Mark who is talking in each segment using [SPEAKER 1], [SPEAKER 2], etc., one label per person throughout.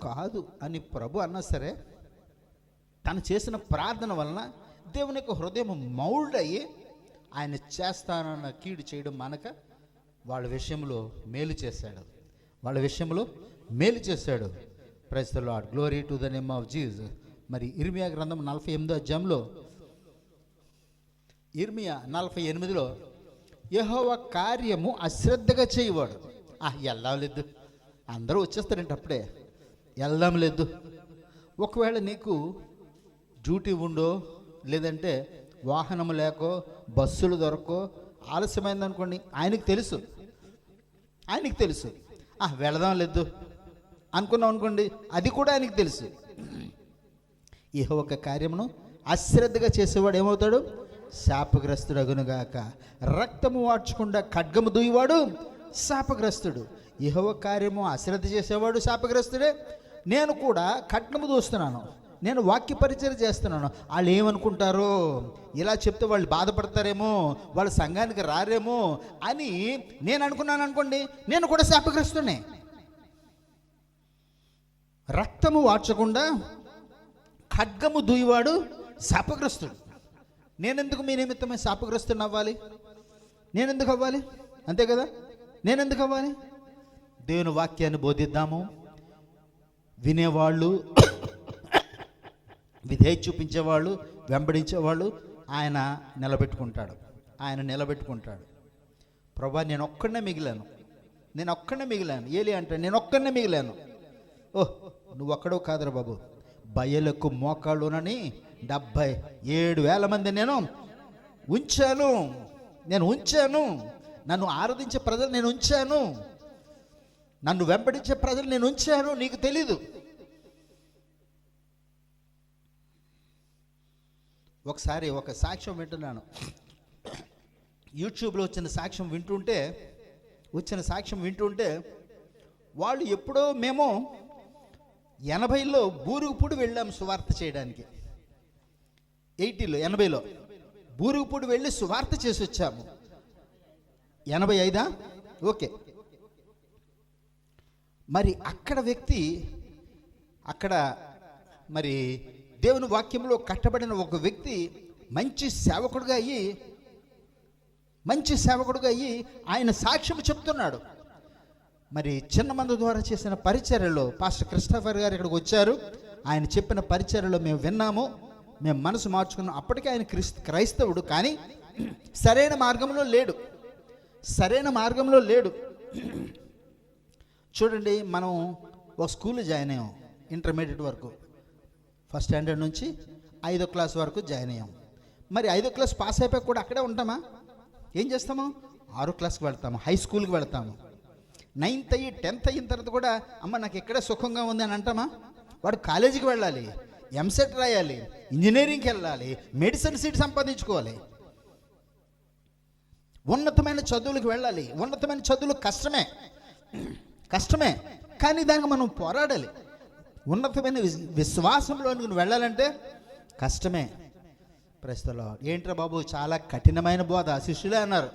[SPEAKER 1] కాదు అని ప్రభు అన్నా సరే, తను చేసిన ప్రార్థన వలన దేవుని యొక్క హృదయం మౌల్డ్ అయ్యి ఆయన చేస్తానన్న కీడు చేయడం మానక వాళ్ళ విషయంలో మేలు చేశాడు, వాళ్ళ విషయంలో మేలు చేశాడు. Praise the lord, glory to the name of Jesus. మరి ఇర్మియా గ్రంథం 48వ అధ్యాయంలో, ఇర్మియా 48లో యెహోవా కార్యము అశ్రద్ధగా చేయవాడు. వెళ్దాం లేదు, అందరూ వచ్చేస్తారంటే అప్పుడే వెళ్దాం లేదు. ఒకవేళ నీకు డ్యూటీ ఉండో, లేదంటే వాహనం లేకో, బస్సులు దొరకో, ఆలస్యమైంది అనుకోండి, ఆయనకు తెలుసు, వెళదాం లేదు అనుకున్నాం అనుకోండి, అది కూడా ఆయనకు తెలుసు. యెహోవా కార్యమును అశ్రద్ధగా చేసేవాడు ఏమవుతాడు? శాపగ్రస్తుడు అగునుగాక. రక్తము వాడ్చకుండా ఖడ్గము దూయివాడు శాపగ్రస్తుడు. యెహోవా కార్యము అశ్రద్ధ చేసేవాడు శాపగ్రస్తుడే. నేను కూడా ఖడ్గము దూస్తున్నాను, నేను వాక్య పరిచయం చేస్తున్నాను. వాళ్ళు ఏమనుకుంటారో, ఇలా చెప్తే వాళ్ళు బాధపడతారేమో, వాళ్ళ సంఘానికి రారేమో అని నేను అనుకున్నాను అనుకోండి, నేను కూడా శాపగ్రస్తునే. రక్తము వాడ్చకుండా ఖడ్గము దూయివాడు శాపగ్రస్తుడు. నేనెందుకు మీ నిమిత్తమే శాపగ్రస్తుని అవ్వాలి? నేనెందుకు అవ్వాలి? అంతే కదా, నేనెందుకు అవ్వాలి? దేవుని వాక్యాన్ని బోధిద్దాము, వినేవాళ్ళు, విధేయ చూపించేవాళ్ళు, వెంబడించేవాళ్ళు ఆయన నిలబెట్టుకుంటాడు. ప్రభా నేను ఒక్కడనే మిగిలాను. ఏలి అంటే నేను ఒక్కడనే మిగిలాను. నువ్వు ఒక్కడో కాదురా బాబు, బయలకు మోకాళ్ళునని 77,000 మంది నేను ఉంచాను. నన్ను ఆరాధించే ప్రజలు నేను ఉంచాను, నన్ను వెంబడించే ప్రజలు నేను ఉంచాను. నీకు తెలీదు. ఒకసారి ఒక సాక్ష్యం వింటున్నాను, యూట్యూబ్లో వచ్చిన సాక్ష్యం వింటుంటే వాళ్ళు ఎప్పుడో మేము 80లో బూరుగుపూడి వెళ్ళాము సువార్త చేయడానికి. 80లో బూరుగుపూడి వెళ్ళి సువార్త చేసి వచ్చాము. 85 ఓకే. మరి అక్కడ మరి దేవుని వాక్యంలో కట్టబడిన ఒక వ్యక్తి మంచి సేవకుడుగా అయ్యి ఆయన సాక్ష్యం చెప్తున్నాడు. మరి చిన్న మంది ద్వారా చేసిన పరిచర్యలో పాస్టర్ క్రిస్టఫర్ గారు ఇక్కడికి వచ్చారు. ఆయన చెప్పిన పరిచర్యలో మేము విన్నాము, మేము మనసు మార్చుకున్నాం. అప్పటికే ఆయన క్రైస్తవుడు, కానీ సరైన మార్గంలో లేడు. చూడండి, మనం ఒక స్కూల్లో జాయిన్ అయ్యాం, ఇంటర్మీడియట్ వరకు, ఫస్ట్ స్టాండర్డ్ నుంచి 5వ క్లాస్ వరకు జాయిన్ అయ్యాం. మరి 5వ క్లాస్ పాస్ అయిపోయి కూడా అక్కడే ఉంటామా? ఏం చేస్తాము? 6వ క్లాస్కి వెళ్తాము, హై స్కూల్కి వెళ్తాము. 9th అయ్యి 10th అయిన తర్వాత కూడా అమ్మ నాకు ఇక్కడే సుఖంగా ఉంది అని అంటామా? వాడు కాలేజీకి వెళ్ళాలి, ఎంసెట్ రాయాలి, ఇంజనీరింగ్కి వెళ్ళాలి, మెడిసిన్ సీట్ సంపాదించుకోవాలి, ఉన్నతమైన చదువులకు వెళ్ళాలి. ఉన్నతమైన చదువులు కష్టమే, కానీ దానికి మనం పోరాడాలి. ఉన్నతమైన విశ్వాసంలోనికి వెళ్ళాలంటే కష్టమే. ప్రస్తుతం ఏంట్రా బాబు చాలా కఠినమైన బోధ, శిష్యులే అన్నారు.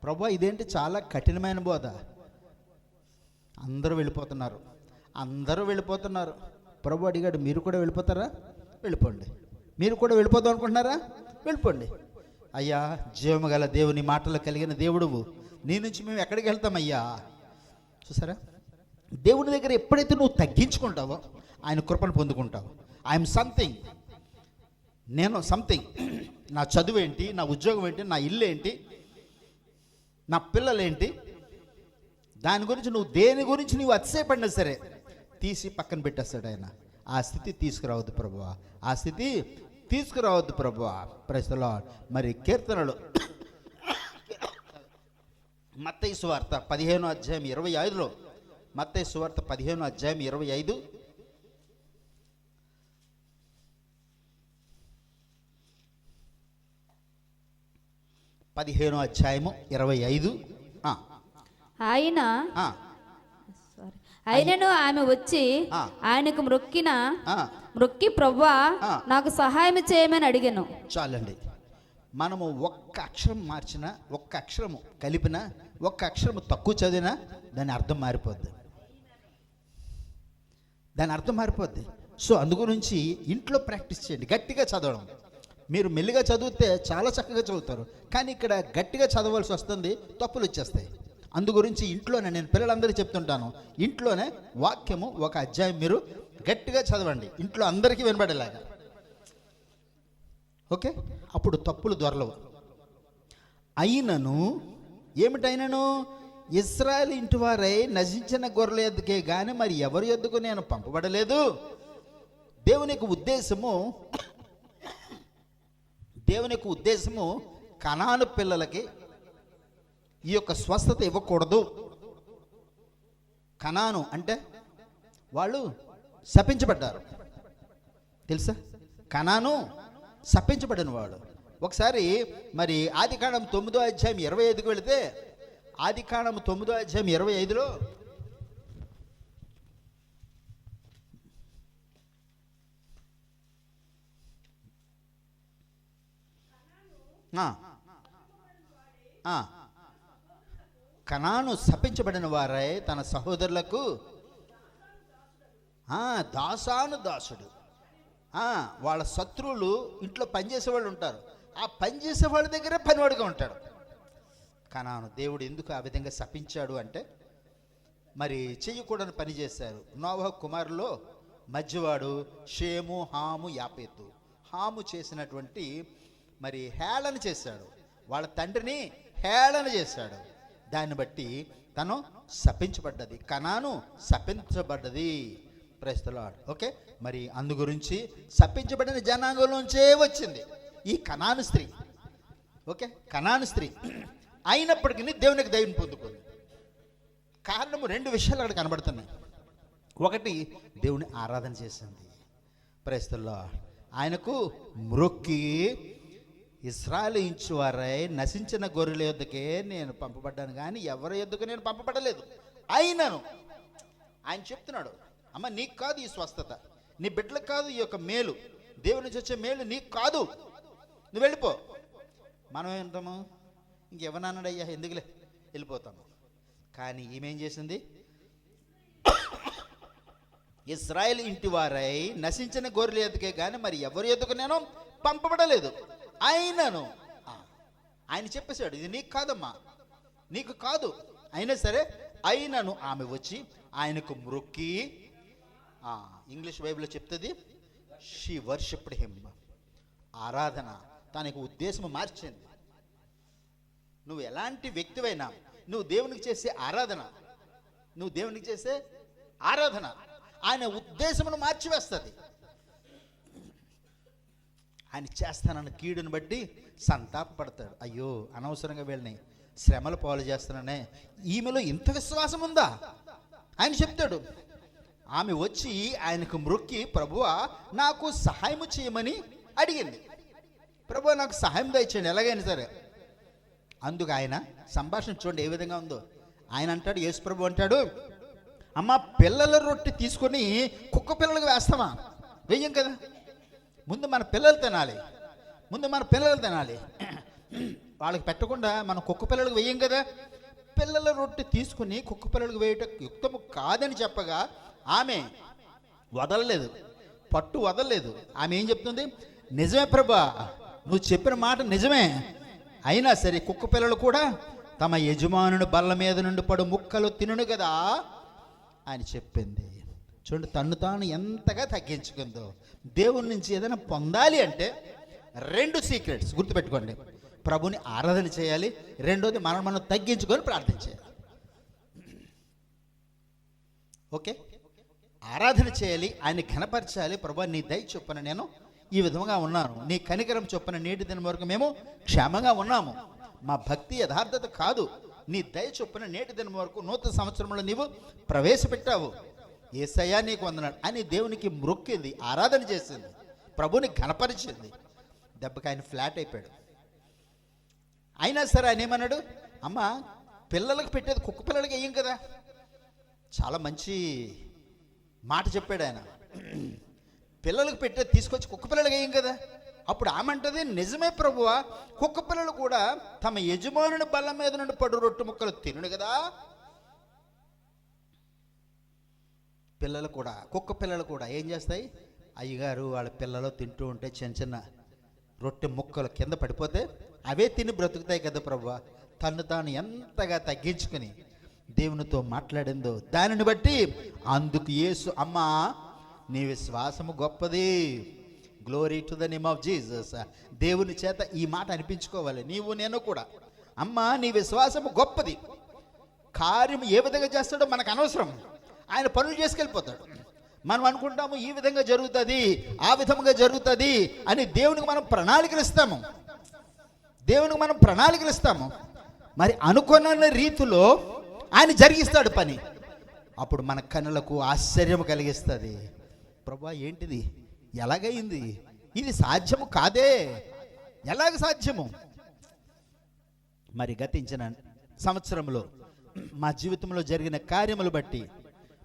[SPEAKER 1] ప్రభు ఇదేంటి చాలా కఠినమైన బోధ, అందరూ వెళ్ళిపోతున్నారు. ప్రభు అడిగాడు, మీరు కూడా వెళ్ళిపోతారా? వెళ్ళిపోండి. మీరు కూడా వెళ్ళిపోదాం అనుకుంటున్నారా? వెళ్ళిపోండి. అయ్యా, జీవము గల దేవుని మాటలు కలిగిన దేవుడువు, నీ నుంచి మేము ఎక్కడికి వెళ్తామయ్యా? చూసారా, దేవుని దగ్గర ఎప్పుడైతే నువ్వు తగ్గించుకుంటావో ఆయన కృపను పొందుకుంటావు. ఐఎమ్ సంథింగ్, నేను సంథింగ్. నా చదువు ఏంటి, నా ఉద్యోగం ఏంటి, నా ఇల్లు ఏంటి, నా పిల్లలేంటి, దాని గురించి నువ్వు దేని గురించి నువ్వు అతిశయపడినా సరే తీసి పక్కన పెట్టేస్తాడు ఆయన. ఆ స్థితి తీసుకురావద్దు ప్రభువా. Praise the lord. మరి కీర్తనలు మత్తయి సువార్త 15వ అధ్యాయం 25లో, మత్తయి సువార్త 15వ అధ్యాయం 25,
[SPEAKER 2] ఆయనను ఆమె వచ్చి ఆయనకు మొక్కి ప్రభువా నాకు సహాయం చేయమని అడిగాను.
[SPEAKER 1] చాలండి, మనము ఒక్క అక్షరం మార్చినా, ఒక్క అక్షరము కలిపినా, ఒక్క అక్షరము తక్కువ చదివినా దాని అర్థం మారిపోద్ది. దాని అర్థం మారిపోద్ది. సో అందుగురించి ఇంట్లో ప్రాక్టీస్ చేయండి, గట్టిగా చదవడం. మీరు మెల్లిగా చదివితే చాలా చక్కగా చదువుతారు, కానీ ఇక్కడ గట్టిగా చదవాల్సి వస్తుంది, తప్పులు వచ్చేస్తాయి. అందుగురించి ఇంట్లోనే నేను పిల్లలందరికీ చెప్తుంటాను, ఇంట్లోనే వాక్యము ఒక అధ్యాయం మీరు గట్టిగా చదవండి, ఇంట్లో అందరికీ వినబడేలాగా. ఓకే, అప్పుడు తప్పులు దొరలవు. అయినను ఏమిటైనను ఇశ్రాయేలు ఇంటి వారై నశించిన గొర్రెల యొద్దకే కానీ మరి ఎవరి యొద్దకు నేను పంపబడలేదు. దేవునికి ఉద్దేశము కనాను పిల్లలకి ఈ యొక్క స్వస్థత ఇవ్వకూడదు. కనాను అంటే వాళ్ళు శపించబడ్డారు, తెలుసా? కనాను శపించబడిన వాడు. ఒకసారి మరి ఆదికాండం 9వ అధ్యాయం 25కి వెళితే, ఆదికాండం 9వ అధ్యాయం 25లో కనాను శపించబడిన వారై తన సహోదరులకు దాసాను దాసుడు. వాళ్ళ శత్రువులు ఇంట్లో పనిచేసేవాళ్ళు ఉంటారు, ఆ పనిచేసే వాళ్ళ దగ్గరే పనివాడుగా ఉంటాడు. కనాను దేవుడు ఎందుకు ఆ విధంగా శపించాడు అంటే, మరి చెయ్యకూడని పని చేశారు. నోవహు కుమారులో మధ్యవాడు షేము, హాము, యాపేతు. హాము చేసినటువంటి మరి హేళన చేశాడు, వాళ్ళ తండ్రిని హేళన చేశాడు. దాన్ని బట్టి తను శపించబడ్డది, కనాను శపించబడ్డది. Praise the lord. ఓకే, మరి అందు గురించి శపించబడిన జనాంగంలోంచే వచ్చింది ఈ కనాను స్త్రీ. ఓకే, కనాను స్త్రీ అయినప్పటికీ దేవునికి దయను పొందుకుంది. కారణము 2 విషయాలు అక్కడ కనబడుతున్నాయి. ఒకటి, దేవుని ఆరాధన చేసింది. Praise the lord. ఆయనకు మ్రొక్కి ఇశ్రాయేలు ఇంటి వారై నశించిన గొర్రెల యొద్దకే నేను పంపబడ్డాను, కానీ ఎవరి యొద్దకు నేను పంపబడలేదు. అయినను ఆయన చెప్తున్నాడు, అమ్మ నీకు కాదు ఈ స్వస్థత, నీ బిడ్డలకు కాదు ఈ యొక్క మేలు, దేవుని నుంచి వచ్చే మేలు నీకు కాదు, నువ్వు వెళ్ళిపో. మనం ఏంటాము, ఇంకెవరన్నాడయ్యా ఎందుకులే వెళ్ళిపోతాము. కానీ ఈమెం చేసింది, ఇశ్రాయేలు ఇంటి వారై నశించిన గొర్రెల యొద్దకే కానీ మరి ఎవరి యొద్దకు నేను పంపబడలేదు. అయినను ఆయన చెప్పేశాడు, ఇది నీకు కాదమ్మా, నీకు కాదు. అయినా సరే అయినను ఆమె వచ్చి ఆయనకు మ్రొక్కి, ఇంగ్లీష్ బైబిల్లో చెప్తుంది షీ వర్షిప్డ్ హిమ్. ఆరాధన, తనకు ఉద్దేశం మార్చింది. నువ్వు ఎలాంటి వ్యక్తివైనా నువ్వు దేవునికి చేసే ఆరాధన ఆయన ఉద్దేశమును మార్చివేస్తుంది. ఆయన చేస్తానన్న కీడుని బట్టి సంతాపపడతాడు. అయ్యో అనవసరంగా వీళ్ళని శ్రమల పాలు చేస్తున్నానే, ఈమెలో ఇంత విశ్వాసం ఉందా ఆయన చెప్తాడు. ఆమె వచ్చి ఆయనకు మ్రొక్కి, ప్రభువా నాకు సహాయం చేయమని అడిగింది. ప్రభువా నాకు సహాయం దయచేయండి ఎలాగైనా సరే. అందుకు ఆయన సంభాషణ చూడండి ఏ విధంగా ఉందో. ఆయన అంటాడు, యేసు ప్రభు అంటాడు, అమ్మ పిల్లల రొట్టె తీసుకొని కుక్క పిల్లలకు వేస్తామా? వెయ్యం కదా. ముందు మన పిల్లలు తినాలి, వాళ్ళకి పెట్టకుండా మనం కుక్క పిల్లలకు వెయ్యం కదా. పిల్లల రొట్టె తీసుకుని కుక్క పిల్లలకు వేయటం యుక్తము కాదని చెప్పగా ఆమె వదలలేదు, పట్టు వదలలేదు. ఆమె ఏం చెప్తుంది, నిజమే ప్రభా, నువ్వు చెప్పిన మాట నిజమే, అయినా సరే కుక్క పిల్లలు కూడా తమ యజమానుని బల్ల మీద నుండి పడు ముక్కలు తినును కదా అని చెప్పింది. చూడండి తన్ను తాను ఎంతగా తగ్గించుకుందో. దేవుని నుంచి ఏదైనా పొందాలి అంటే 2 సీక్రెట్స్ గుర్తుపెట్టుకోండి. ప్రభుని ఆరాధన చేయాలి, రెండోది మనం తగ్గించుకొని ప్రార్థన చేయాలి. ఓకే, ఆరాధన చేయాలి, ఆయన్ని ఘనపరచాలి. ప్రభు నీ దయ చొప్పున నేను ఈ విధంగా ఉన్నాను, నీ కనికరం చొప్పున నేటి దినం వరకు మేము క్షేమంగా ఉన్నాము. మా భక్తి యథార్థత కాదు, నీ దయ చొప్పున నేటి దినం వరకు నూతన సంవత్సరంలో నీవు ప్రవేశపెట్టావు. యేసయ్యా నీకు వందనాలు అని దేవునికి మ్రొక్కింది, ఆరాధన చేసింది, ప్రభుని ఘనపరిచింది. దెబ్బకి ఆయన ఫ్లాట్ అయిపోయాడు. అయినా సరే ఆయన ఏమన్నాడు, అమ్మ పిల్లలకు పెట్టేది కుక్క పిల్లలకి వేయం కదా. చాలా మంచి మాట చెప్పాడు ఆయన. పిల్లలకు పెట్టేది తీసుకొచ్చి కుక్క పిల్లలకి వేయం కదా. అప్పుడు ఆమంటది, నిజమే ప్రభువా, కుక్క పిల్లలు కూడా తమ యజమానుని బల్ల మీద నుండి పడు రొట్టె ముక్కలు తినుడు కదా. పిల్లలు కూడా, కుక్క పిల్లలు కూడా ఏం చేస్తాయి? అయ్యగారు వాళ్ళ పిల్లలు తింటూ ఉంటే చిన్న చిన్న రొట్టె ముక్కలు కింద పడిపోతే అవే తిని బ్రతుకుతాయి కదా ప్రభువా. తను తాను ఎంతగా తగ్గించుకుని దేవునితో మాట్లాడిందో దానిని బట్టి అందుకు యేసు, అమ్మా నీ విశ్వాసము గొప్పది. Glory to the name of Jesus. దేవుని చేత ఈ మాట అనిపించుకోవాలి నీవు నేను కూడా. అమ్మా నీ విశ్వాసము గొప్పది. కార్యం ఏ విధంగా చేస్తాడో మనకు అనవసరం, ఆయన పనులు చేసుకెళ్ళిపోతాడు. మనం అనుకుంటాము ఈ విధంగా జరుగుతుంది, ఆ విధంగా జరుగుతుంది అని దేవునికి మనం ప్రణాళికలు ఇస్తాము. మరి అనుకున్న రీతిలో ఆయన జరిగిస్తాడు పని. అప్పుడు మన కన్నులకు ఆశ్చర్యం కలిగిస్తుంది. ప్రభువా ఏంటిది, ఎలాగైంది, ఇది సాధ్యము కాదే, ఎలాగ సాధ్యము? మరి గతించిన సంవత్సరంలో మా జీవితంలో జరిగిన కార్యములు బట్టి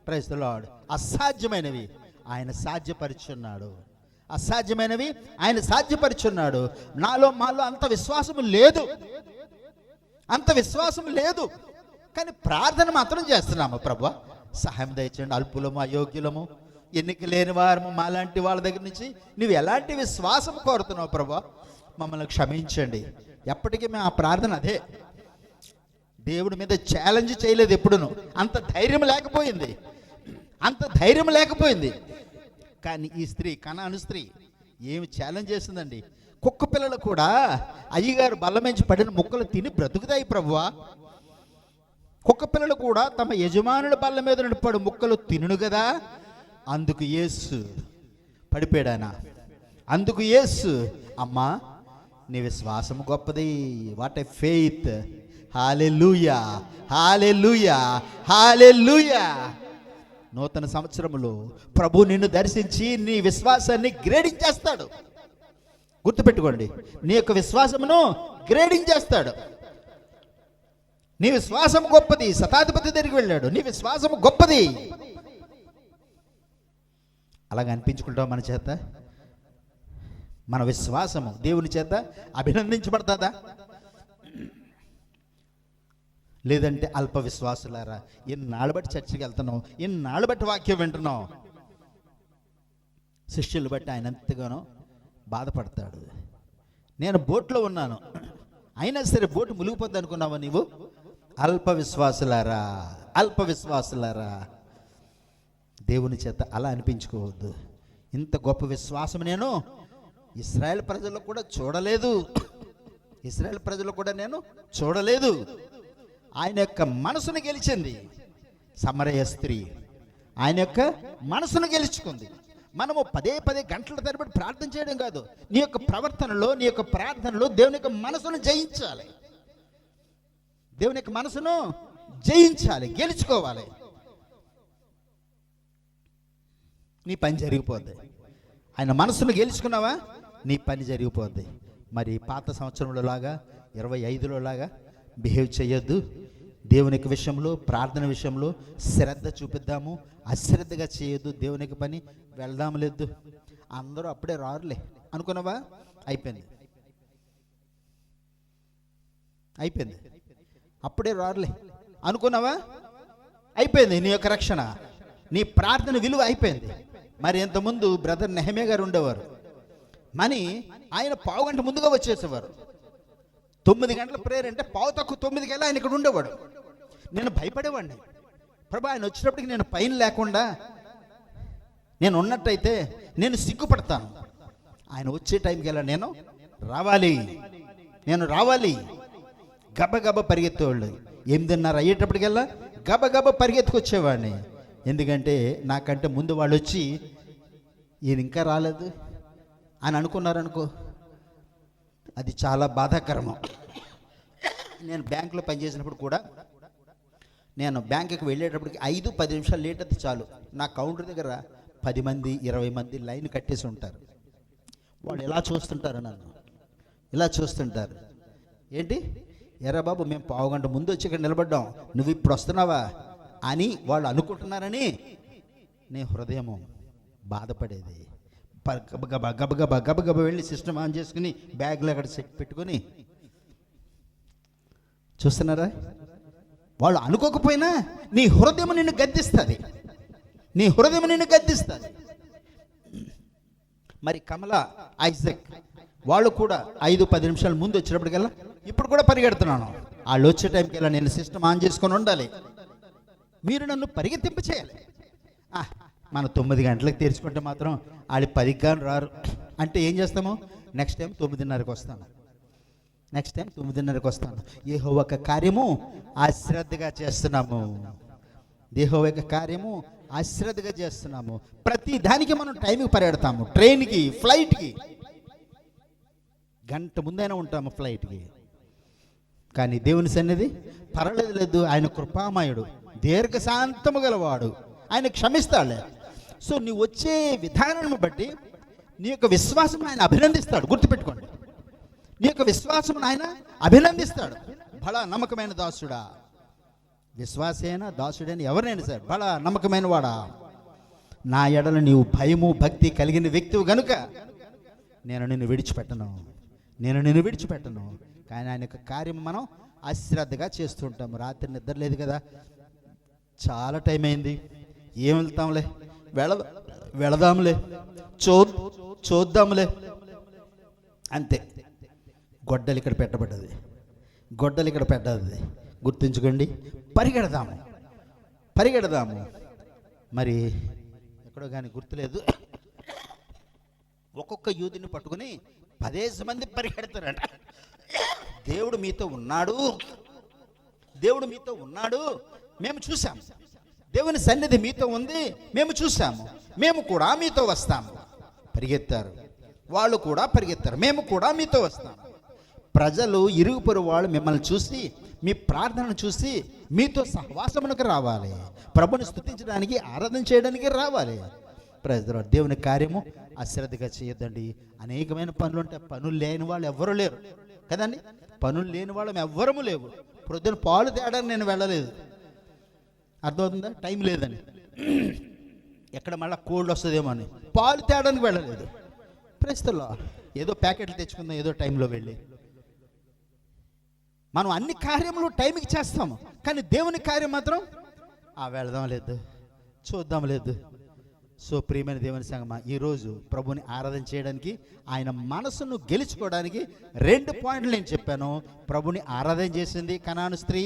[SPEAKER 1] ప్రైజ్ ది లార్డ్, అసాధ్యమైనవి ఆయన సాధ్యపరుచున్నాడు. మాలో అంత విశ్వాసం లేదు, కానీ ప్రార్థన మాత్రం చేస్తున్నాము. ప్రభువా సహాయం దయచేయండి. అల్పులము, అయోగ్యులము, ఎన్నిక లేని వారము మాలాంటి వాళ్ళ దగ్గర నుంచి నువ్వు ఎలాంటి విశ్వాసం కోరుతున్నావు ప్రభువా, మమ్మల్ని క్షమించండి. ఎప్పటికీ మేము ఆ ప్రార్థన అదే. దేవుడి మీద ఛాలెంజ్ చేయలేదు ఎప్పుడును. అంత ధైర్యం లేకపోయింది. కానీ ఈ స్త్రీ, కనాను స్త్రీ ఏమి ఛాలెంజ్ చేసిందండి? కుక్క పిల్లలు కూడా అయ్యగారు బల్ల నుంచి పడిన ముక్కలు తిని బ్రతుకుతాయి ప్రభువా. కుక్క పిల్లలు కూడా తమ యజమానుల బల్ల మీద పడు ముక్కలు తినును కదా. అందుకు యేసు పడిపోయాడానా? అందుకు యేసు, అమ్మా నీ విశ్వాసం గొప్పది. What a faith. Hallelujah, hallelujah, hallelujah. నూతన సంవత్సరములో ప్రభు నిన్ను దర్శించి నీ విశ్వాసాన్ని గ్రేడింగ్ చేస్తాడు. గుర్తుపెట్టుకోండి, నీ యొక్క విశ్వాసమును గ్రేడింగ్ చేస్తాడు. నీ విశ్వాసం గొప్పది. శతాధిపతి దగ్గరికి వెళ్ళాడు, నీ విశ్వాసం గొప్పది. అలాగ అనిపించుకుంటాం మన చేత? మన విశ్వాసము దేవుని చేత అభినందించబడతాదా? లేదంటే అల్ప విశ్వాసులారా, ఎన్నాళ్ళు బట్టి చర్చికి వెళ్తున్నావు, ఎన్నాళ్ళు బట్టి వాక్యం వింటున్నావు, శిష్యులు బట్టి ఆయన ఎంతగానో బాధపడతాడు. నేను బోట్లో ఉన్నాను, అయినా సరే బోటు మునిగిపోద్ది అనుకున్నావా నీవు? అల్ప విశ్వాసులారా, దేవుని చేత అలా అనిపించుకోవద్దు. ఇంత గొప్ప విశ్వాసం నేను ఇశ్రాయేల్ ప్రజల్లో కూడా చూడలేదు. ఆయన యొక్క మనసును గెలిచింది సమరయ స్త్రీ. ఆయన యొక్క మనసును గెలుచుకుంది. మనము పదే గంటల తరబడి ప్రార్థన చేయడం కాదు, నీ యొక్క ప్రవర్తనలో, నీ యొక్క ప్రార్థనలో దేవుని యొక్క మనసును జయించాలి. దేవుని యొక్క మనసును జయించాలి, గెలుచుకోవాలి. నీ పని జరిగిపోద్ది. ఆయన మనసును గెలుచుకున్నావా, నీ పని జరిగిపోద్ది. మరి పాత సంవత్సరంలో లాగా 25లో లాగా బిహేవ్ చేయొద్దు. దేవుని యొక్క విషయంలో, ప్రార్థన విషయంలో శ్రద్ధ చూపిద్దాము, అశ్రద్ధగా చేయొద్దు. దేవునికి పని వెళ్దాము లేదు. అందరూ అప్పుడే రారులే అనుకున్నావా, అయిపోయింది. అప్పుడే రారులే అనుకున్నావా, అయిపోయింది. నీ యొక్క రక్షణ, నీ ప్రార్థన విలువ అయిపోయింది. మరి ఇంతకుముందు బ్రదర్ నెహమ్యా గారు ఉండేవారు. మని ఆయన 1/2 గంట ముందుగా వచ్చేసేవారు. 9 గంటల ప్రేయర్ అంటే 9:15 ఆయన ఇక్కడ ఉండేవాడు. నేను భయపడేవాడిని, ప్రభా ఆయన వచ్చినప్పటికి నేను పైన లేకుండా నేను ఉన్నట్టయితే నేను సిగ్గుపడతాను. ఆయన వచ్చే టైంకి వెళ్ళా నేను రావాలి. గబగబ పరిగెత్తేవాళ్ళు. 8:30 అయ్యేటప్పటికెల్లా గబగబ పరిగెత్తుకొచ్చేవాడిని. ఎందుకంటే నాకంటే ముందు వాళ్ళు వచ్చి ఈయన ఇంకా రాలేదు అని అనుకున్నారనుకో, అది చాలా బాధాకరము. నేను బ్యాంకులో పనిచేసినప్పుడు కూడా నేను బ్యాంకుకి వెళ్ళేటప్పటికి 5-10 నిమిషాలు లేట్ అయితే చాలు, నా కౌంటర్ దగ్గర 10 మంది 20 మంది లైన్ కట్టేసి ఉంటారు. వాళ్ళు ఎలా చూస్తుంటారు, నన్ను ఇలా చూస్తుంటారు. ఏంటి ఎరా బాబు, మేము 1/2 గంట ముందు వచ్చి ఇక్కడ నిలబడ్డాం, నువ్వు ఇప్పుడు వస్తున్నావా అని వాళ్ళు అనుకుంటున్నారని నీ హృదయము బాధపడేది. గబగబా వెళ్ళి సిస్టమ్ ఆన్ చేసుకుని బ్యాగ్లో అక్కడ సెట్ పెట్టుకొని చూస్తున్నారా. వాళ్ళు అనుకోకపోయినా నీ హృదయం నిన్ను గద్దిస్తుంది. నీ హృదయం నిన్ను గద్దిస్తుంది. మరి కమల, ఐజాక్ వాళ్ళు కూడా 5-10 నిమిషాల ముందు వచ్చినప్పటికల్లా ఇప్పుడు కూడా పరిగెడుతున్నాను. వాళ్ళు వచ్చే టైంకి వెళ్ళా నేను సిస్టమ్ ఆన్ చేసుకొని ఉండాలి. మీరు నన్ను పరిగెత్తింప చేయాలి. మన 9 గంటలకు తెరుచుకుంటే మాత్రం వాళ్ళు 10కి కానీ రారు. అంటే ఏం చేస్తాము? నెక్స్ట్ టైం 9:30కి వస్తాను. నెక్స్ట్ టైం 9:30కి వస్తాను. యెహోవా యొక్క కార్యము అశ్రద్ధగా చేస్తున్నాము. యెహోవా యొక్క కార్యము అశ్రద్ధగా చేస్తున్నాము. ప్రతి దానికి మనం టైంకి పరిగెడతాము. ట్రైన్కి, ఫ్లైట్కి గంట ముందైనా ఉంటాము ఫ్లైట్కి. కానీ దేవుని సన్నిధి పర్వాలేదు. ఆయన కృపామయుడు, దీర్ఘశాంతము గలవాడు, ఆయన క్షమిస్తాడులే. సో నీవు వచ్చే విధానాన్ని బట్టి నీ యొక్క విశ్వాసం ఆయన అభినందిస్తాడు. గుర్తుపెట్టుకోండి, నీ యొక్క విశ్వాసం ఆయన అభినందిస్తాడు. బలా నమ్మకమైన దాసుడా, విశ్వాసైనా దాసుడైన ఎవరైనా సరే బలా నమ్మకమైన వాడా, నా ఎడల నీవు భయము భక్తి కలిగిన వ్యక్తివి గనుక నేను నిన్ను విడిచిపెట్టను. కానీ ఆయన యొక్క కార్యం మనం అశ్రద్ధగా చేస్తుంటాము. రాత్రి నిద్ర లేదు కదా, చాలా టైం అయింది, ఏం వెళ్తాంలే, వెళదాంలే, చూద్దాంలే, అంతే. గొడ్డలు ఇక్కడ పెట్టబడ్డది. గుర్తుంచుకోండి, పరిగెడదాము. మరి ఎక్కడో కానీ గుర్తులేదు, ఒక్కొక్క యూదుని పట్టుకుని 10 మంది పరిగెడతారట. దేవుడు మీతో ఉన్నాడు, మేము చూసాము. దేవుని సన్నిధి మీతో ఉంది, మేము చూసాము. మేము కూడా మీతో వస్తాము. పరిగెత్తారు, వాళ్ళు కూడా పరిగెత్తారు. మేము కూడా మీతో వస్తాము. ప్రజలు, ఇరుగు పొరుగు వాళ్ళు మిమ్మల్ని చూసి, మీ ప్రార్థనను చూసి మీతో సహవాసమునకు రావాలి. ప్రభుని స్తుతించడానికి, ఆరాధన చేయడానికి రావాలి. ప్రజలు దేవుని కార్యము అశ్రద్ధగా చేయొద్దండి. అనేకమైన పనులు ఉంటాయి. పనులు లేని వాళ్ళు ఎవ్వరూ లేరు కదండి. పనులు లేని వాళ్ళం ఎవ్వరము లేవు. ప్రొద్దున పాలు తేడానికి నేను వెళ్ళలేదు, అర్థమవుతుందా? టైం లేదని, ఎక్కడ మళ్ళీ కోల్డ్ వస్తుందేమో అని పాలు తేడానికి వెళ్ళలేదు. ప్రస్తుతంలో ఏదో ప్యాకెట్లు తెచ్చుకుందాం, ఏదో టైంలో వెళ్ళి. మనం అన్ని కార్యములు టైంకి చేస్తాము, కానీ దేవుని కార్యం మాత్రం వెళదాం లేదు, చూద్దాం లేదు. సో ప్రియమైన దేవుని సంగమా, ఈరోజు ప్రభుని ఆరాధన చేయడానికి, ఆయన మనసును గెలుచుకోవడానికి 2 పాయింట్లు నేను చెప్పాను. ప్రభుని ఆరాధన చేసింది కనాను స్త్రీ,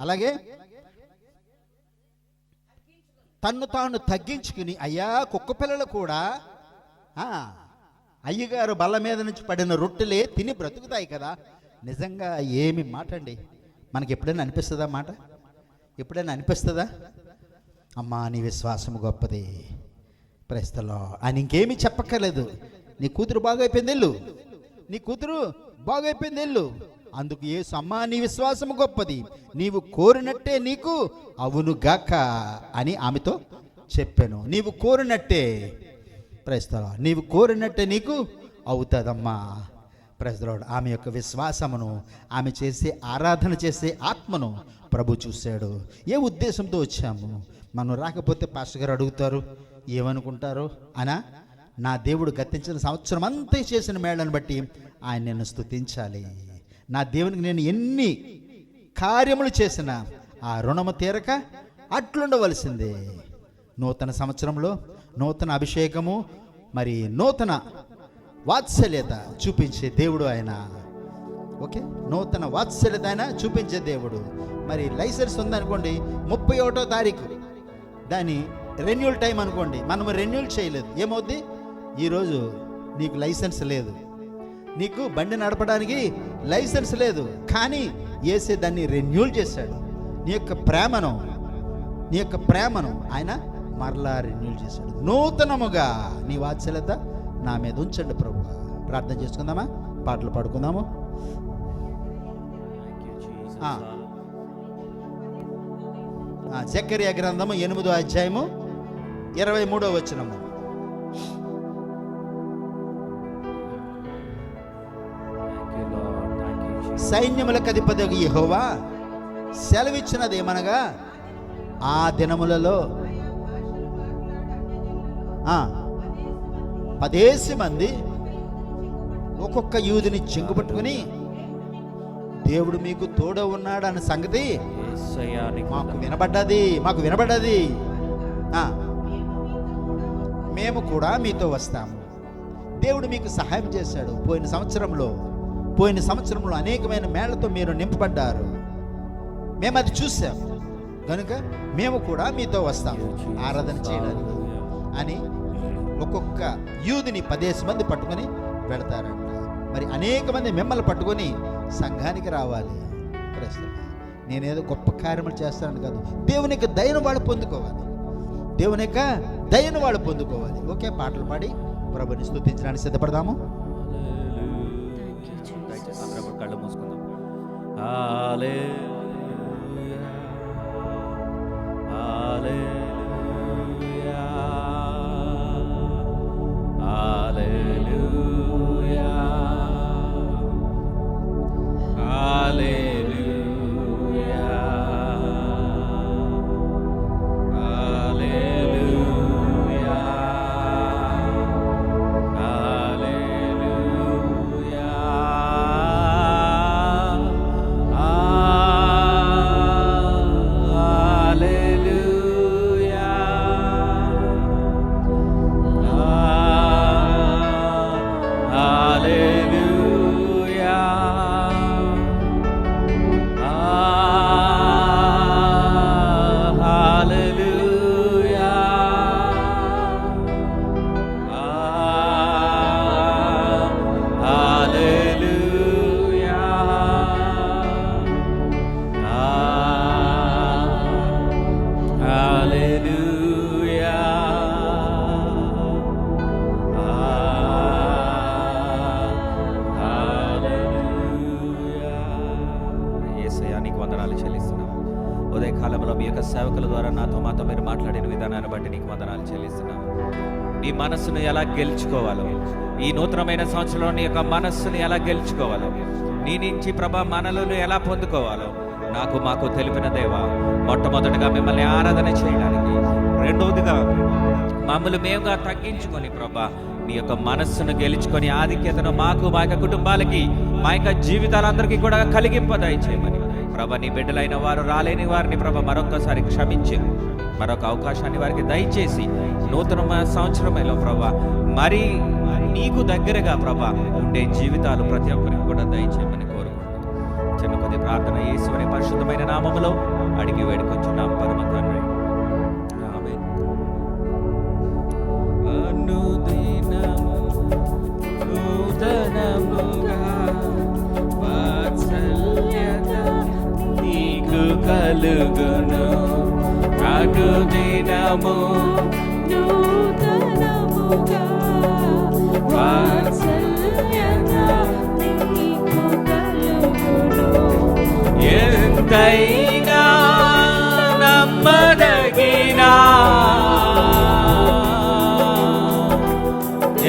[SPEAKER 1] అలాగే తన్ను తాను తగ్గించుకుని, అయ్యా కుక్క పిల్లలు కూడా అయ్యగారు బల్ల మీద నుంచి పడిన రొట్టెలే తిని బ్రతుకుతాయి కదా. నిజంగా ఏమి మాట అండి. మనకి ఎప్పుడైనా అనిపిస్తుందా మాట? ఎప్పుడైనా అనిపిస్తుందా? అమ్మా నీ విశ్వాసం గొప్పది, ప్రైస్తలో ఆయన ఇంకేమీ చెప్పక్కర్లేదు. నీ కూతురు బాగైపోయింది వెళ్ళు. అందుకు యేసు, అమ్మా నీ విశ్వాసం గొప్పది, నీవు కోరినట్టే నీకు అవును గాక అని ఆమెతో చెప్పాను. నీవు కోరినట్టే, ప్రైస్తలో నీవు కోరినట్టే నీకు అవుతుందమ్మా. ప్రైస్తలో ఆమె యొక్క విశ్వాసమును, ఆమె చేసే ఆరాధన చేసే ఆత్మను ప్రభు చూశాడు. ఏ ఉద్దేశంతో వచ్చాము? మనం రాకపోతే పాస్టర్ గారు అడుగుతారు, ఏమనుకుంటారు అనా? నా దేవుడు గతించిన సంవత్సరం అంతా చేసిన మేళను బట్టి ఆయన నిన్ను స్తుతించాలి. నా దేవునికి నేను ఎన్ని కార్యములు చేసినా ఆ రుణము తీరక అట్లుండవలసిందే. నూతన సంవత్సరంలో నూతన అభిషేకము, మరి నూతన వాత్సల్యత చూపించే దేవుడు ఆయన. ఓకే, నూతన వాత్సల్యత ఆయన చూపించే దేవుడు. మరి లైసెన్స్ ఉందనుకోండి, 31వ తారీఖు దాని రెన్యూల్ టైం అనుకోండి, మనం రెన్యూల్ చేయలేదు, ఏమవుద్ది? ఈరోజు నీకు లైసెన్స్ లేదు, నీకు బండి నడపడానికి లైసెన్స్ లేదు, కానీ యేసే దాన్ని రెన్యూల్ చేశాడు. నీ యొక్క ప్రేమను ఆయన మరలా రెన్యూల్ చేశాడు. నూతనముగా నీ వాత్సల్యత నా మీద ఉంచండి ప్రభువా. ప్రార్థన చేసుకుందామా? పాటలు పాడుకుందాము. జకర్యా గ్రంథము 8వ అధ్యాయము 23వ వచనము. సైన్యములకు అధిపతి యెహోవా సెలవిచ్చినది ఏమనగా, ఆ దినములలో 10 మంది ఒక్కొక్క యూదుని చెంగు పట్టుకుని, దేవుడు మీకు తోడ ఉన్నాడు అన్న సంగతి మాకు వినబడ్డది. మేము కూడా మీతో వస్తాము. దేవుడు మీకు సహాయం చేశాడు. పోయిన సంవత్సరంలో అనేకమైన మేళ్లతో మీరు నింపబడ్డారు. మేము అది చూసాం కనుక మేము కూడా మీతో వస్తాము ఆరాధన చేయడానికి అని ఒక్కొక్క యూదుని 10 మంది పట్టుకొని వెళతారంట. మరి అనేక మంది మిమ్మల్ని పట్టుకొని సంఘానికి రావాలి. నేనేదో గొప్ప కార్యములు చేస్తాను కాదు, దేవుని యొక్క దయను వాళ్ళు పొందుకోవాలి. ఓకే, పాటలు పాడి ప్రభుని స్తుతించడానికి సిద్ధపడదాము.
[SPEAKER 3] కళ్ళు మూసుకుందాం. ఉదయకాలంలో మీ యొక్క సేవకుల ద్వారా మాతో మీరు మాట్లాడిన విధానాన్ని బట్టి నీకు వందనాలు చెల్లిస్తున్నాము. నీ మనస్సును ఎలా గెలుచుకోవాలో, ఈ నూతనమైన సంవత్సరంలో నీ యొక్క మనస్సును ఎలా గెలుచుకోవాలో, నీ నుంచి ప్రభా మనలను ఎలా పొందుకోవాలో మాకు తెలిపిన దేవా, మొట్టమొదటిగా మిమ్మల్ని ఆరాధన చేయడానికి, రెండవదిగా మమ్మల్ని మేముగా తగ్గించుకొని ప్రభా నీ యొక్క మనస్సును గెలుచుకొని ఆధిక్యతను మాకు, మా యొక్క కుటుంబాలకి, మా యొక్క జీవితాలందరికీ కూడా కలిగింపదయచేయమని ప్రభా, నీ బిడ్డలైన వారు రాలేని వారిని ప్రభా మరొకసారి క్షమించి మరొక అవకాశాన్ని వారికి దయచేసి నూతన సంవత్సరమేలో ప్రభా మరి నీకు దగ్గరగా ప్రభా ఉండే జీవితాలు ప్రతి ఒక్కరికి కూడా దయచేయమని కోరుకుంటున్నాను. చిన్న కొద్ది ప్రార్థన యేసుని పరిశుద్ధమైన నామములో అడిగి వేడుకొంచున్నాం పరమ తండ్రి, ఆమేన్. అనుదినము నూతనముగా వాత్సల్యత నీకు కలుగును, అనుదినము నూతనముగా వాత్సల్యత నీకు కలుగును. ఎంతైనా నమ్మదగినా,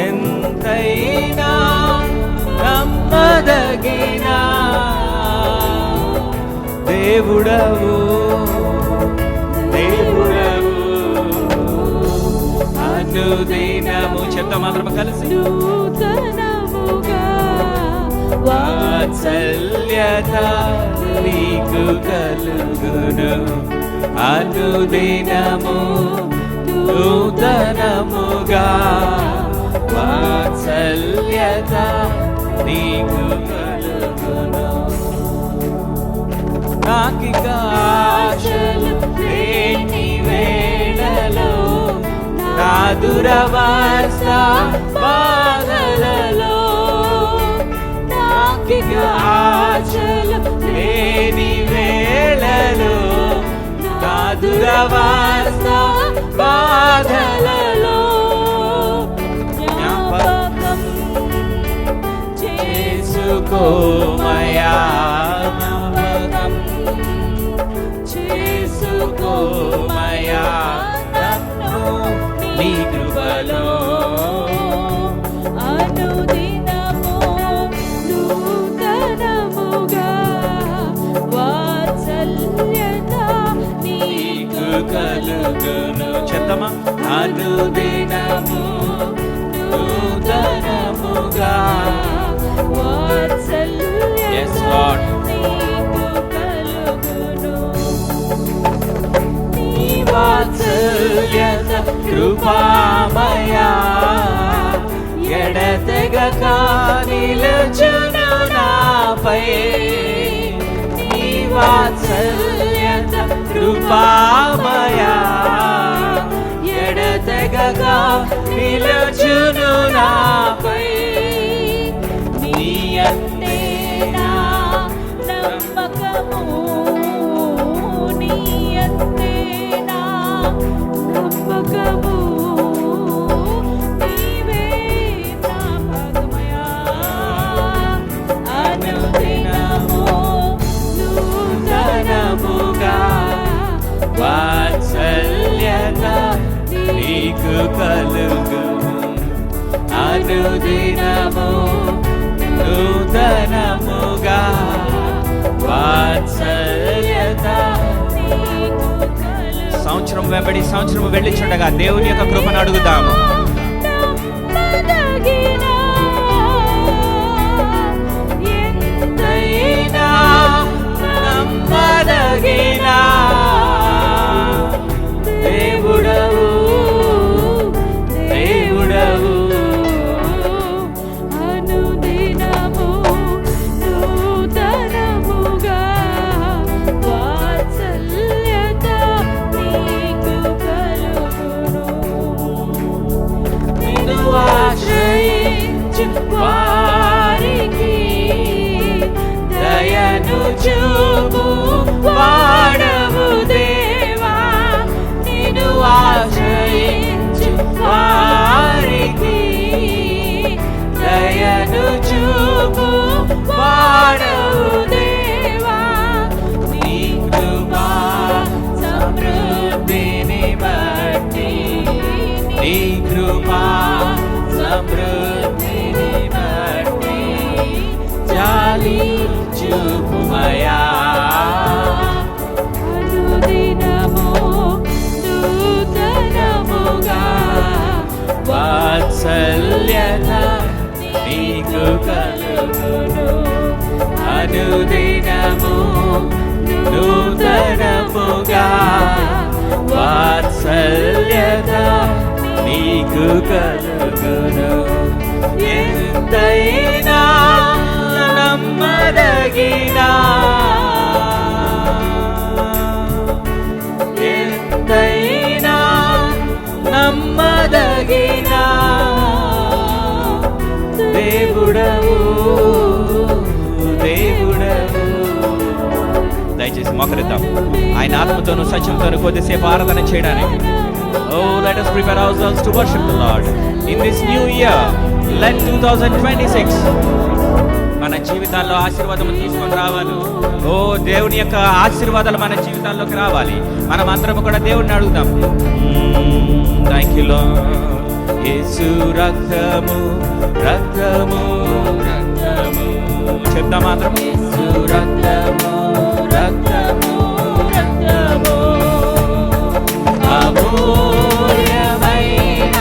[SPEAKER 3] ఎంతైనా నమ్మదగినా దేవుడవు, దేవుడవు. అనుదినము చెప్తా మాత్రం కలిసి, నూతనముగా వాత్సల్యత నీకు కలుగును, అనుదినము నూతనముగా వాత్సల్యత నీకు కలుగును. నాకిక ఆశలు లేని వేళలో, నా దురవస్థ బాధలలో, నాకిక ఆశలు లేని వేళలో, నా దురవస్థ బాధలలో జ్ఞాపకం చేసుకోమయా, చేసుకోమయా నన్ను నీ కృపలో. అనుదినము నూతనముగా వాత్సల్యత నీకు కలుగును. చెత్తమా, అనుదినము నూతనముగా వాత్సల్యత నీకు కలుగును. నీ వాత్సల్యత కృపామయా నిలుచును నాపై నీ వాత్సల్యత కృపామయా ఎడతెగగా నిలుచును నాపై నీ యందే
[SPEAKER 2] నా నమ్మకము నీ యందే నా నమ్మకము నీవే నా భాగమయా అనుదినము
[SPEAKER 3] నూతనముగా వాత్సల్యత నీకు కలుగును అనుదినము నూతనముగా వాత్సల్యత. సంవత్సరం వెంబడి సంవత్సరం వెళ్ళిచుండగా దేవుని యొక్క కృపను అడుగుదాము. ఎంతైనా నమ్మదగినా దేవుడవు దేవుడవు
[SPEAKER 2] అనుదినము నూతనముగా వాత్సల్యత నీకు కలుగును.
[SPEAKER 3] నిన్ను ఆశ్రయించు వారికి దయను చూపు వాడవు దేవా నిన్ను ఆశ్రయించు వారికి దయను చూపు వాడవు దేవా నీ కృపా సమృద్ధిని బట్టి నీ కృపా సమృద్ధిని బట్టి జాలి చూపుమయా
[SPEAKER 2] అనుదినము నూతనముగా
[SPEAKER 3] వాత్సల్యత నీకు కలుగును అనుదినము నూతనముగా వాత్సల్యత నీకు కలుగును ఎంతైనా నమ్మదగినా ఎంతైనా నమ్మదగినా దేవుడవు దేవుడవు. దయచేసి మోకరిద్దాం ఆయన ఆత్మతోను సత్యంతోను కొద్దిసేపు ఆరాధన చేయడానికి. Oh, let us prepare ourselves to worship the Lord in this new year. Let 2026 మన జీవితాల్లో ఆశీర్వాదం తీసుకొని రావాలి. ఓ దేవుని యొక్క ఆశీర్వాదాలు మన జీవితాల్లోకి రావాలి. మనం అందరం కూడా దేవుడిని అడుగుదాం. Thank you lord. యేసు రక్తము రక్తము రక్తము చెప్తాం మాత్రం. యేసు రక్తము రక్తము రక్తము అమూల్యమైన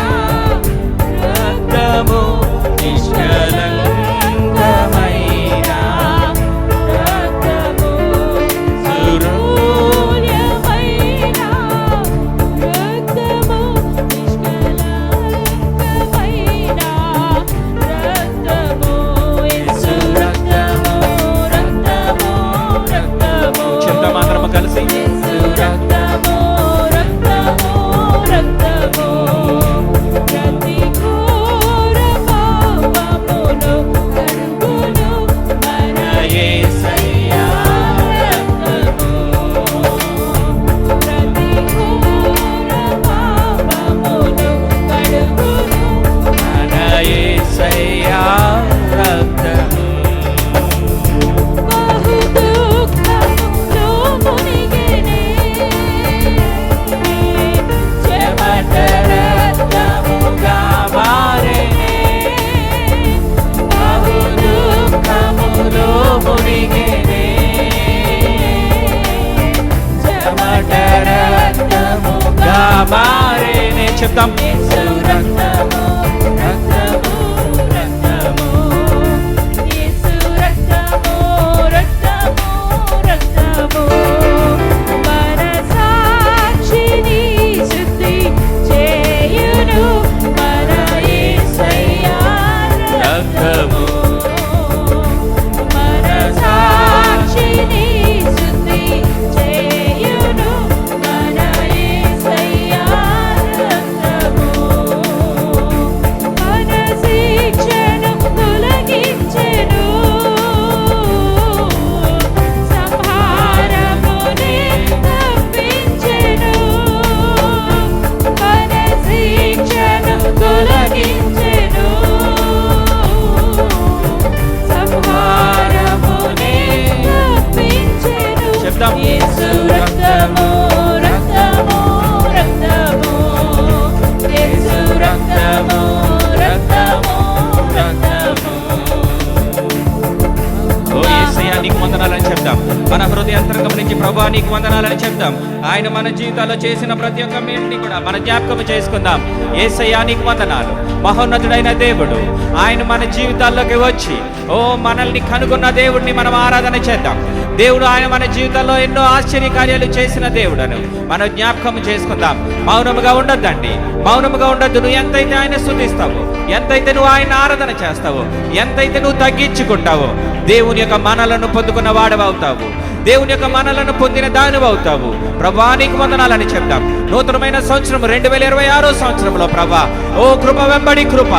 [SPEAKER 3] రక్తము నిష్కలంకమైన రక్తము
[SPEAKER 2] అమూల్యమైన రక్తము నిష్కలంకమైన రక్తము యేసు రక్తము రక్తము రక్తము
[SPEAKER 3] చెప్తాం మాత్రం కలిసి.
[SPEAKER 2] యేసు రక్తము రక్తము రక్తము ప్రతి ఘోర పాపమును కడుగును మన యేసయ్యా రక్తము ప్రతి ఘోర పాపమును కడుగును
[SPEAKER 3] మన యేసయ్యా రక్తము
[SPEAKER 2] బహు దుఃఖములో మునిగెనే చెమట రక్తముగా మారెనే బహు దుఃఖములో మునిగెనే చెమట రక్తముగా
[SPEAKER 3] మారేనే. చెప్తాం.
[SPEAKER 2] యేసు రక్తము రక్తము రక్తము యేసు రక్తము రక్తము రక్తము మన సాక్షిని శుద్ధి చేయును మన యేసయ్యా రక్తము
[SPEAKER 3] ప్రభా నీకు వందనాలని చెప్తాం. ఆయన మన జీవితాల్లో చేసిన ప్రతి ఒక్క మేలుని కూడా మన జ్ఞాపకం చేసుకుందాం. యేసయ్యా నీకు వందనాలు. మహోన్నతుడైన దేవుడు ఆయన మన జీవితాల్లోకి వచ్చి మనల్ని కనుగొన్న దేవుడిని మనం ఆరాధన చేద్దాం. దేవుడు ఆయన మన జీవితాల్లో ఎన్నో ఆశ్చర్య కార్యాలు చేసిన దేవుడను మనం జ్ఞాపకం చేసుకుందాం. మౌనముగా ఉండొద్దండి, మౌనముగా ఉండొద్దు. నువ్వు ఎంతైతే ఆయన స్తుతిస్తావో, ఎంతైతే నువ్వు ఆయన ఆరాధన చేస్తావో, ఎంతైతే నువ్వు తగ్గించుకుంటావో, దేవుని యొక్క మనలను పొందుకున్న వాడవవుతావు. దేవుని యొక్క మనలను పొందిన దానివి అవుతావు. ప్రభా నీకు వందనాలని చెప్తాం. నూతనమైన సంవత్సరం 2026 సంవత్సరంలో ప్రభా కృప వెంబడి కృప,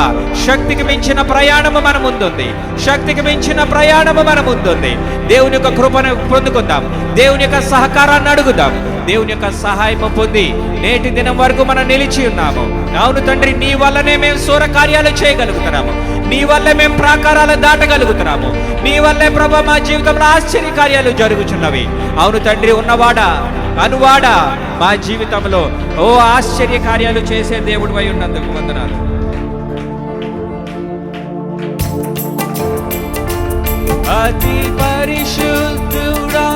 [SPEAKER 3] శక్తికి మించిన ప్రయాణము మన ముందుంది. శక్తికి మించిన ప్రయాణము మన ముందుంది. దేవుని యొక్క కృపను పొందుకుందాం. దేవుని యొక్క సహకారాన్ని అడుగుదాం. దేవుని యొక్క సహాయం పొంది నేటి దినం వరకు మనం నిలిచి ఉన్నాము. అవును తండ్రి, నీ వల్లనే మేము సూర కార్యాలు చేయగలుగుతున్నాము. నీ వల్లే మేము ప్రాకారాలు దాటగలుగుతున్నాము. నీ వల్లే ప్రభా మా జీవితంలో ఆశ్చర్య కార్యాలు జరుగుతున్నవి. అవును తండ్రి, ఉన్నవాడా అనువాడా మా జీవితంలో ఆశ్చర్య కార్యాలు చేసే దేవుడు అయి ఉన్నందుకు వందనాలు. అతి పరిశుద్ధుడా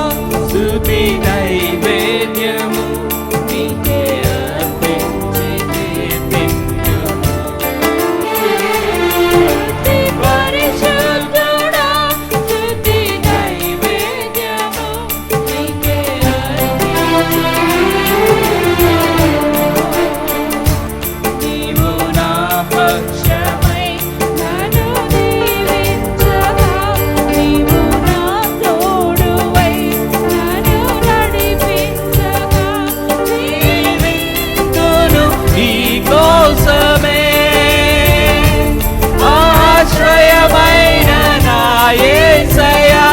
[SPEAKER 3] స్తుతి నైవేద్యము నీకే అర్పించి కీర్తింతును.
[SPEAKER 2] అతి పరిశుద్ధుడా స్తుతి నైవేద్యము నీకే
[SPEAKER 3] నీవు నా పక్షమై
[SPEAKER 2] నన్ను దీవించగా, నీవు నా తోడువై నన్ను నడిపించగా,
[SPEAKER 3] జీవింతును నీ కోసమే. ఆశ్రయమైన నా యేసయ్యా,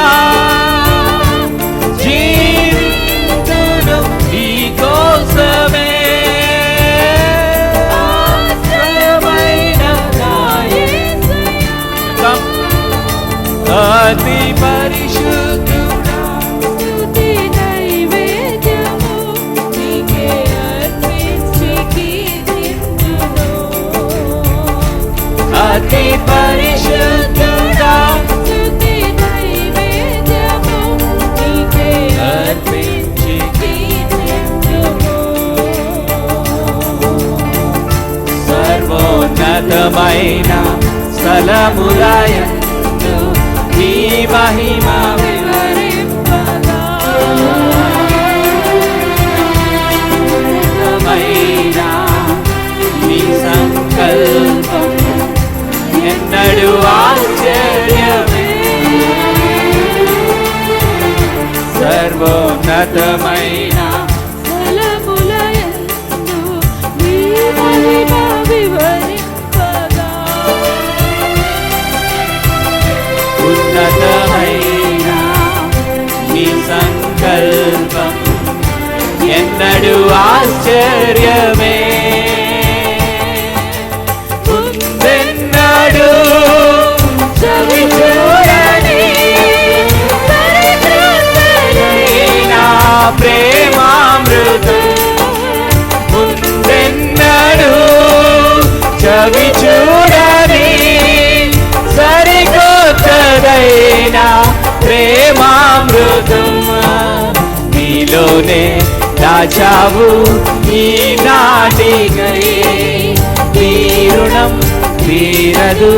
[SPEAKER 3] జీవింతును నీ కోసమే. ఆశ్రయమైన నా యేసయ్యా, అతి పరిశుద్ధుడా
[SPEAKER 2] స్తుతి నైవేద్యము నీకే అర్పించి కీర్తింతును.
[SPEAKER 3] అతి పరిశుద్ధుడా
[SPEAKER 2] స్తుతి నైవేద్యము నీకే
[SPEAKER 3] అర్పించి
[SPEAKER 2] కీర్తింతును.
[SPEAKER 3] సర్వోన్నతమైన స్థలములయందు నీ మహిమ
[SPEAKER 2] వివరింపగా,
[SPEAKER 3] వివరింపమైన నీ సంకల్పం ఎన్నడూ ఆశ్చర్యమే. సర్వోన్నతమైన
[SPEAKER 2] స్థలములయందు నీ మహిమ వివరింపగా,
[SPEAKER 3] ఉన్నతమైన నీ సంకల్పం ఎన్నడూ ఆశ్చర్యమే. ముందెన్నడూ
[SPEAKER 2] చవి చూడని
[SPEAKER 3] నా ప్రేమామృతం, ముందెన్నడూ చవి చూడని సరికొత్తదైన ప్రేమామృతం నీలోనే దాచావు ఈనాటికై. నీ రుణం తీరదు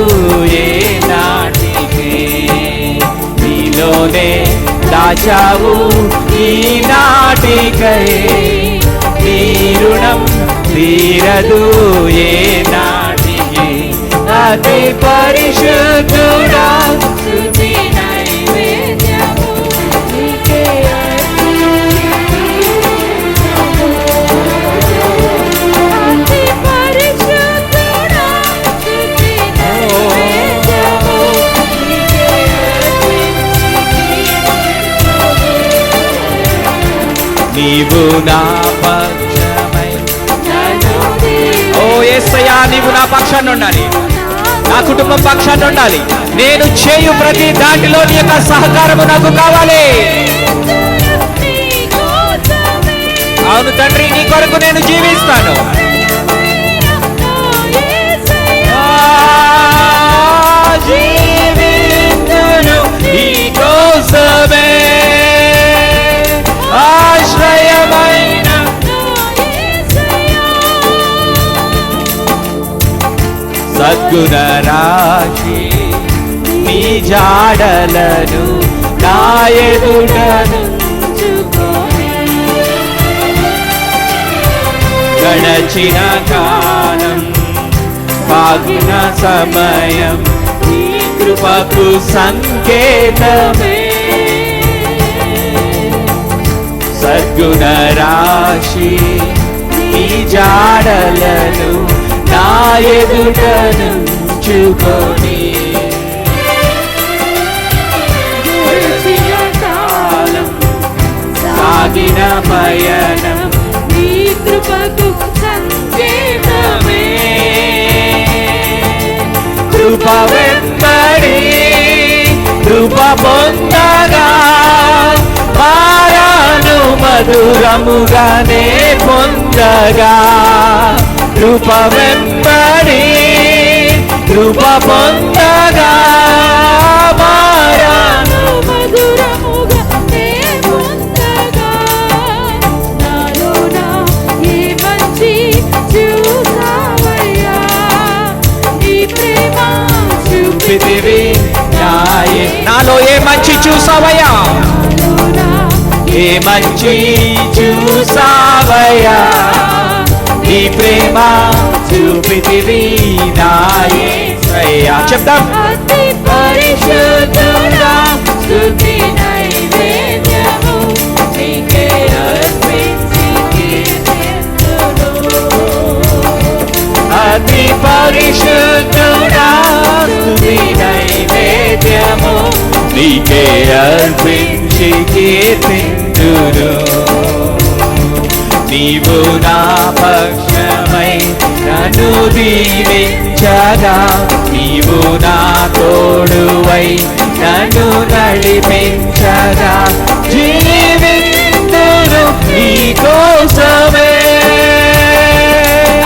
[SPEAKER 3] ఏ నాటికి. నీలోనే దాచావు ఈనాటికై. నీ రుణం తీరదు ఏ నాటికి. అతి పరిశుద్ధుడా
[SPEAKER 2] స్తుతి నైవేద్యము నీకే అతి పరిశుద్ధుడా స్తుతి నైవేద్యము నీకే
[SPEAKER 3] నీవు నా పక్షమై యేసయ్యా, నీవు నా పక్షాన్ని ఉండాలి, నా కుటుంబం పక్షాన్ని ఉండాలి. నేను చేయు ప్రతి దాంట్లో నీ యొక్క సహకారము నాకు కావాలి. అవును తండ్రి, నీ కొరకు నేను జీవిస్తాను. జీవించును నీ కోసమే. సద్గుణ రాశి నీ జాడలను నా ఎదుటను గడచిన కాలం సాగిన సమయం నీ కృపకు సంకేతమే సద్గుణ రాశి నీ జాడలను నా ఎదుటను చుకొని కాలం సాగిన పయనం
[SPEAKER 2] నీ కృపకు సంకేతమే
[SPEAKER 3] కృప వెంబడి కృప పొందగా మారాను మధురముగానే పొందగా కృప వెంబడి కృప పొందగా మారాను
[SPEAKER 2] మధురముగా నే పొందగా నాలోన ఏ మంచి చూసావయ్యా నీ ప్రేమ
[SPEAKER 3] చూపితివి నాలో ఏ మంచి చూసావయ్యా ఏ మంచి చూసావయ్యా నీ ప్రేమ చూపితివి నా యేసయ్యా చెప్తాం
[SPEAKER 2] అతి పరిశుద్ధుడా స్తుతి నైవేద్యము నీకే అర్పించి కీర్తింతును
[SPEAKER 3] అతి పరిశుద్ధుడా స్తుతి నైవేద్యము నీకే అర్పించి కీర్తింతును నీవు నా పక్షమై నన్ను దీవించగా నీవు నా తోడువై నన్ను నడిపించగా జీవింతును నీ కోసమే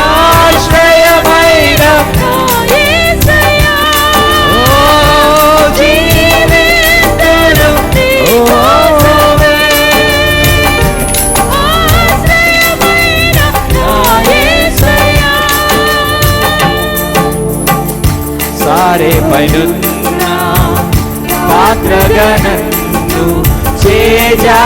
[SPEAKER 3] ఆశ్రయమైన
[SPEAKER 2] యేసయ్యా
[SPEAKER 3] జీవింతును నీ కోసమే
[SPEAKER 2] ఆశ్రయమైన యేసయ్యా
[SPEAKER 3] సారే పైనున్న పాత్రగా నన్ను చేజారిపోనివ్వగా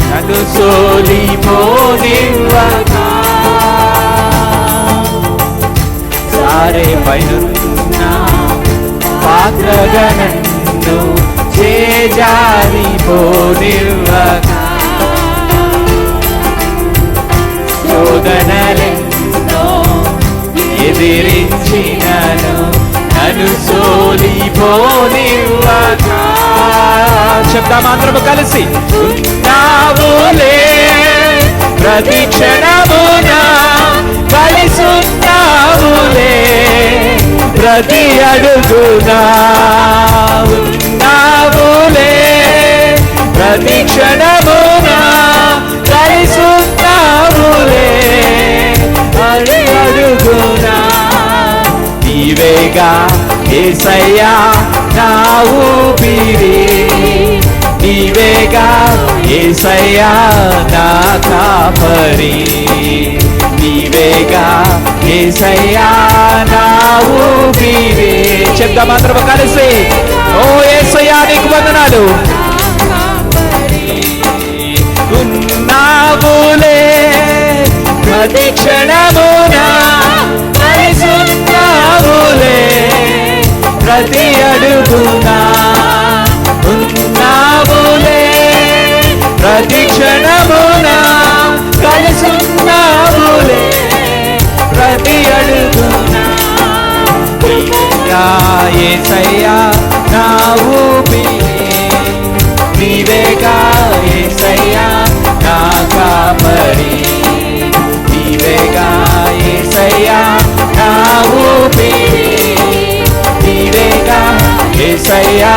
[SPEAKER 3] నన్ను సోలిపోనివ్వగా సారే పైనున్న పాత్రగా నన్ను చేజారిపోనివ్వగా శోధనలెన్నో ఎదిరించినను నన్ను సోలిపోనివ్వగా చెప్తాం అందరము కలిసి ఉన్నావులే ప్రతి క్షణమున కలిసున్నావులే ప్రతి అడుగునా ఉన్నావులే ప్రతి క్షణమున కలిసున్నావులే అడి అడుగునా నీవేగా యేసయ్యా నా ఊపిరి నీవేగా యేసయ్యా నా కాపరి నీవేగా యేసయ్యా నా ఊపిరి చెప్దాం అందరం కలిసి ఓ యేసయ్యా నీకు వందనాలు ఉన్నావులే ప్రతి క్షణమున కలిసున్నావులే ప్రతి అడుగునా ఉన్నావులే ప్రతి క్షణమున కలిసున్నావులే ప్రతి అడుగునా నీవేగా యేసయ్యా నా ఊపిరి నీవేగా యేసయ్యా నా కాపరి నీవేగా యేసయ్యా నా ఊపిరి నీవేగా యేసయ్యా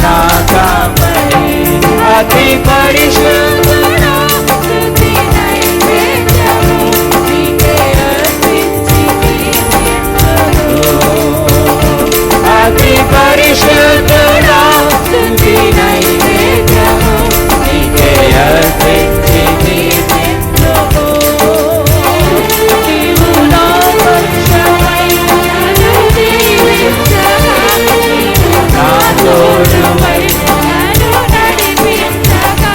[SPEAKER 3] నా కాపరి అతి పరిశుద్ధుడా
[SPEAKER 2] స్తుతి నైవేద్యము నీకే అర్పించి కీర్తింతును
[SPEAKER 3] అతి పరిశుద్ధుడా
[SPEAKER 2] నైవేద్యము నీకే అర్పించి జీవింతుము. నీవు నా పక్షమై నన్ను దీవించగా, నీవు నా తోడువై నన్ను నడిపించగా,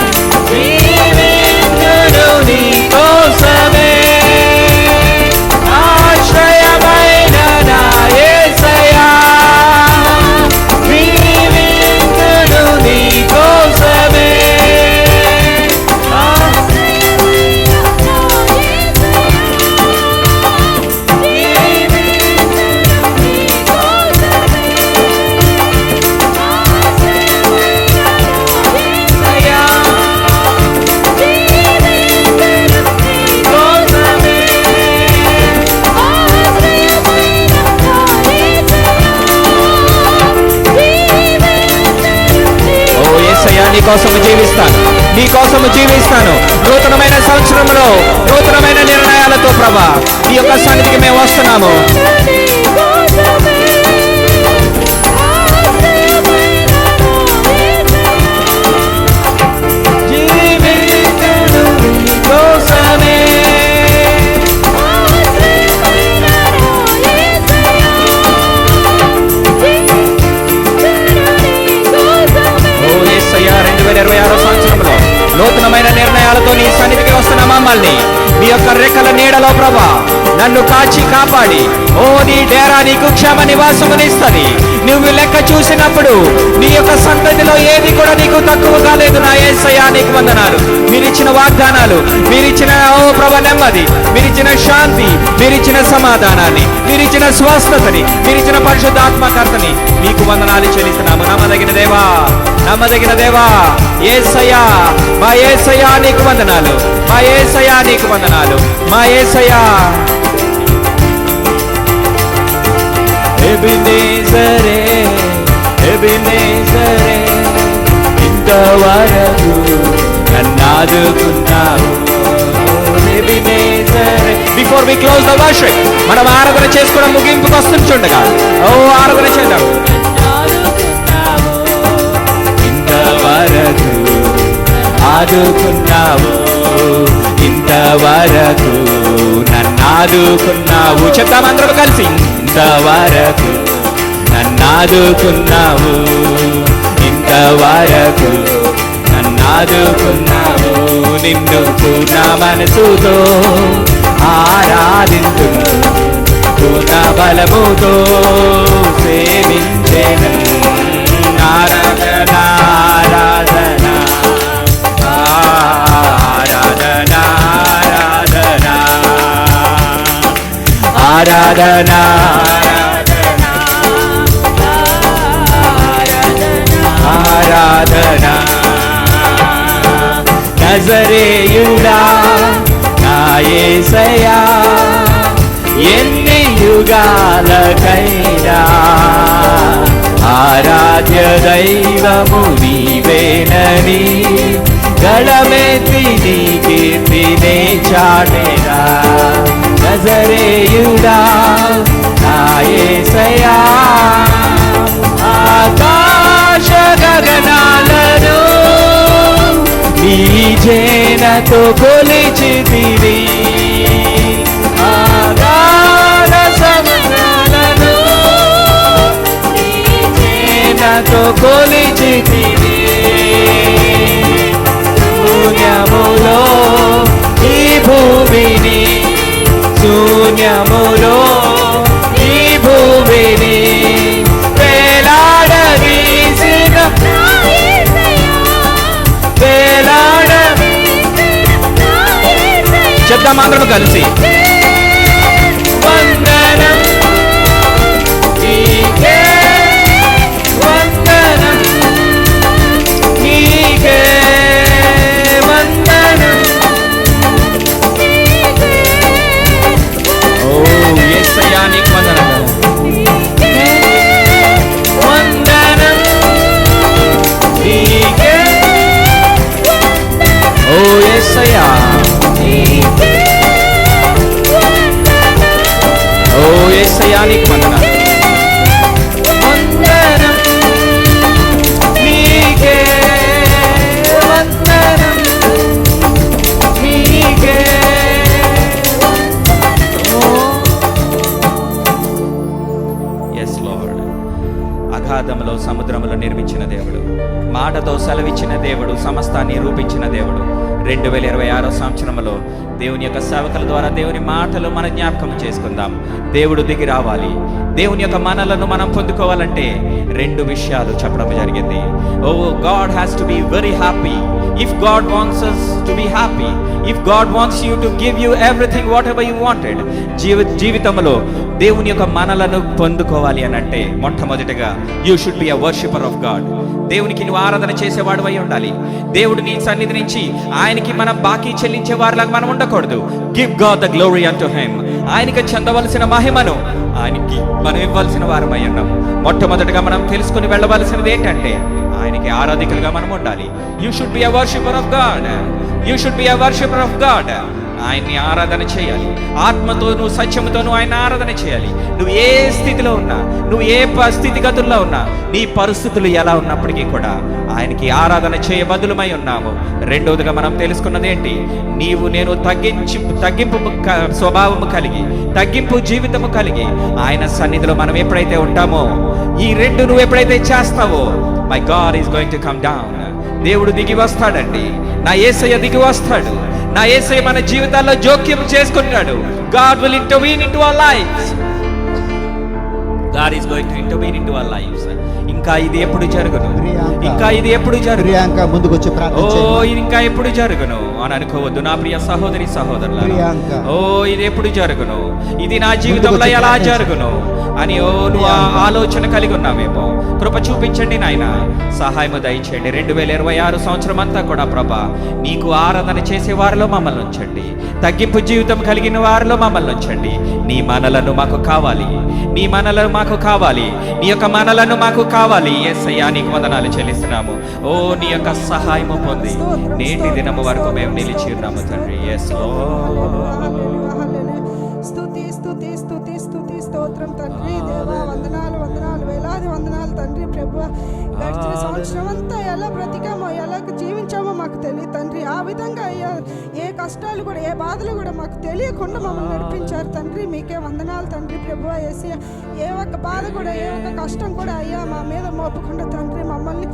[SPEAKER 3] జీవింతును నీ కోసమే, ఆశ్రయమైన నా యేసయ్యా. జీవింతును నీ కోసమే, యేసయ్యా. ఓ యేసయ్యా, నీ కోసము జీవిస్తాను, నీ కోసము జీవిస్తాను. నూతనమైన సంవత్సరంలో నూతనమైన నిర్ణయాలతో ప్రభా నీ యొక్క సన్నిధికి మేము వస్తున్నాము. జీవింతును నీ కోసమే, ఓ యేసయ్యా, 2026 సంవత్సరంలో నూతనమైన నిర్ణయాలతో నీ సన్నిధికి వస్తున్న మమ్మల్ని నీ యొక్క రెక్కల నీడలో ప్రభా నన్ను కాచి కాపాడి, ఓ నీ డేరా నీకు క్షేమ నివాసమునిస్తది. నువ్వు లెక్క చూసినప్పుడు నీ యొక్క సంతతిలో ఏది కూడా నీకు తక్కువ కాలేదు. నా యేసయ్యా నీకు వందనాలు. మీరిచ్చిన వాగ్దానాలు, మీరిచ్చిన ఓ ప్రభా నెమ్మది, మీరిచ్చిన శాంతి, మీరిచ్చిన సమాధానాన్ని, మీరిచ్చిన స్వస్థతని, మీరిచ్చిన పరిశుద్ధాత్మకర్తని నీకు వందనాలు చెల్లిస్తున్నాము. నమ్మదగిన దేవా, నమ్మదగిన దేవా యేసయ్యా, మా యేసయ్యా నీకు వందనాలు, మా యేసయ్యా నీకు వందనాలు, మా యేసయ్యా. ఎబినేజరే, ఎబినేజరే, ఇంతవరకు నన్నాదుకున్నావు. ఎబినేజరే. Before we close the worship, మనం ఆరాధన చేసుకోవడం ముగింపుకు వస్తుండగా ఓ ఆరాధన చేద్దాం. ఇంతవరకు ఆదుకున్నావు, ఇంతవరకు నన్నాదుకున్నావు. చెప్తాం అందరం కలిసి. ఇంతవరకు నన్నాదుకున్నావు, ఇంతవరకు నన్నాదుకున్నావు. నిన్ను పూర్ణ మనసుతో ఆరాధింతును, పూర్ణ బలముతో సేవించెను. ఆరాధన, ఆరాధన, ఆరాధన, ఆరాధన, ఆరాధన. నజరేయుడా నా యేసయ్యా, ఎన్ని యుగాలకైనా ఆరాధ్య దైవము నీవేనని గళమెత్తి నీ కీర్తినే చాటెరా. నజరేయుడా నా యేసయ్యా, ఆకాశ గగనాలను నీ జేనతో కొలిచితివి, ఆగాధ సముద్రాలను నీ జేనతో కొలిచితివి. శూన్యములో ఈ భూమిని, శూన్యములో ఈ భూమిని వేలాడదీసిన, చెప్తాం అందరం కలిసి. వందనం నీకే, వందనం నీకే, వందనం. ఓ యేసయ్యా నీకు వందనం, వందనం నీకే. ఓ యేసయ్యా మాటతో సెలవిచ్చిన దేవుడు, సమస్తాన్ని రూపించిన దేవుడు. 2026 సంవత్సరంలో దేవుని యొక్క సేవకుల ద్వారా దేవుని మాటలు మన జ్ఞాపకం చేసుకుందాం. దేవుడు దిగి రావాలి. దేవుని యొక్క మనలను మనం పొందుకోవాలంటే 2 విషయాలు చెప్పడం జరిగింది. Oh God has to be very happy. If God wants us to be happy, if God wants you to give you everything whatever you wanted, జీవితంలో దేవుని యొక్క మనలను పొందుకోవాలి అని అంటే మొట్టమొదటిగా you should be a worshipper of God. దేవునికి నువ్వు ఆరాధన చేసేవాడు అయి ఉండాలి. దేవుడు నీ సన్నిధి నుంచి ఆయనకి మనం బాకీ చెల్లించే వారిలాగా మనం ఉండకూడదు. Give God the glory unto him. ఆయనకి చెందవలసిన మహిమను ఆయనకి మనం ఇవ్వాల్సిన వారమై ఉన్నాం. మొట్టమొదటిగా మనం తెలుసుకుని వెళ్ళవలసినది ఏంటంటే ఆయనకి ఆరాధికులుగా మనం ఉండాలి. You should be a worshipper of God. You should be a worshipper of God. ఆయన్ని ఆరాధన చేయాలి. ఆత్మతోను సత్యముతోను ఆయన ఆరాధన చేయాలి. నువ్వు ఏ స్థితిలో ఉన్నా, నువ్వు ఏ స్థితిగతుల్లో ఉన్నా, నీ పరిస్థితులు ఎలా ఉన్నప్పటికీ కూడా ఆయనకి ఆరాధన చేయబదులమై ఉన్నాము. రెండవదిగా మనం తెలుసుకున్నది ఏంటి? నీవు నేను తగ్గింపు స్వభావము కలిగి, తగ్గింపు జీవితము కలిగి ఆయన సన్నిధిలో మనం ఎప్పుడైతే ఉంటామో, ఈ 2 నువ్వు ఎప్పుడైతే చేస్తావో, my God is going to come down. దేవుడు దిగి వస్తాడండి. నా యేసయ్య దిగి వస్తాడు. నా యేసయ్య మన జీవితాల్లో జోక్యం చేసుకుంటాడు. God will intervene into our lives. God is going to intervene into our lives. ఇంకా ఇది ఎప్పుడు జరుగును? ఇంకా ఇది ఎప్పుడు జరుగును?
[SPEAKER 1] ప్రియాంక ముందుకు వచ్చి ప్రార్థించండి.
[SPEAKER 3] ఓ ఇది ఇంకా ఎప్పుడు జరుగును అని అనుకోవద్దు నా ప్రియ సహోదరి సహోదరులారా. ఓ ఇది ఎప్పుడు జరుగును? ఇది నా జీవితంలో ఎలా జరుగును అని నువ్వు ఆలోచన కలిగి ఉన్నావేమో. కృప చూపించండి నాయన, సహాయము దయచేయండి. 2026 సంవత్సరం అంతా కూడా ప్రభా నీకు ఆరాధన చేసే వారిలో మమ్మల్ని ఉంచండి. తగ్గింపు జీవితం కలిగిన వారిలో మమ్మల్ని ఉంచండి. నీ మనలను మాకు కావాలి. నీ మనలను మాకు కావాలి. నీ యొక్క మనలను మాకు కావాలి. యేసయ్యా నీకు వందనాలు చెల్లిస్తున్నాము. ఓ నీ యొక్క సహాయము పొంది నేటి దినము వరకు మేము నిలిచి ఉన్నాము తండ్రి. యేసు
[SPEAKER 4] స్తుతి స్తుతి స్తుతి స్తుతి స్తోత్రం తండ్రి. దేవా వందనాలు వందనాలు వేలాది వందనాలు తండ్రి. ప్రభు గడిచిన సంవత్సరం అంతా ఎలా బ్రతికామో, ఎలా జీవించామో మాకు తెలియదు తండ్రి. ఆ విధంగా అయ్యా ఏ కష్టాలు కూడా, ఏ బాధలు కూడా మాకు తెలియకుండా మమ్మల్ని నడిపించారు తండ్రి. మీకే వందనాలు తండ్రి. ప్రభు యేసయ్య ఏ ఒక్క బాధ కూడా, ఏ ఒక్క కష్టం కూడా అయ్యా మా మీద మోపకుండా తండ్రి మమ్మల్ని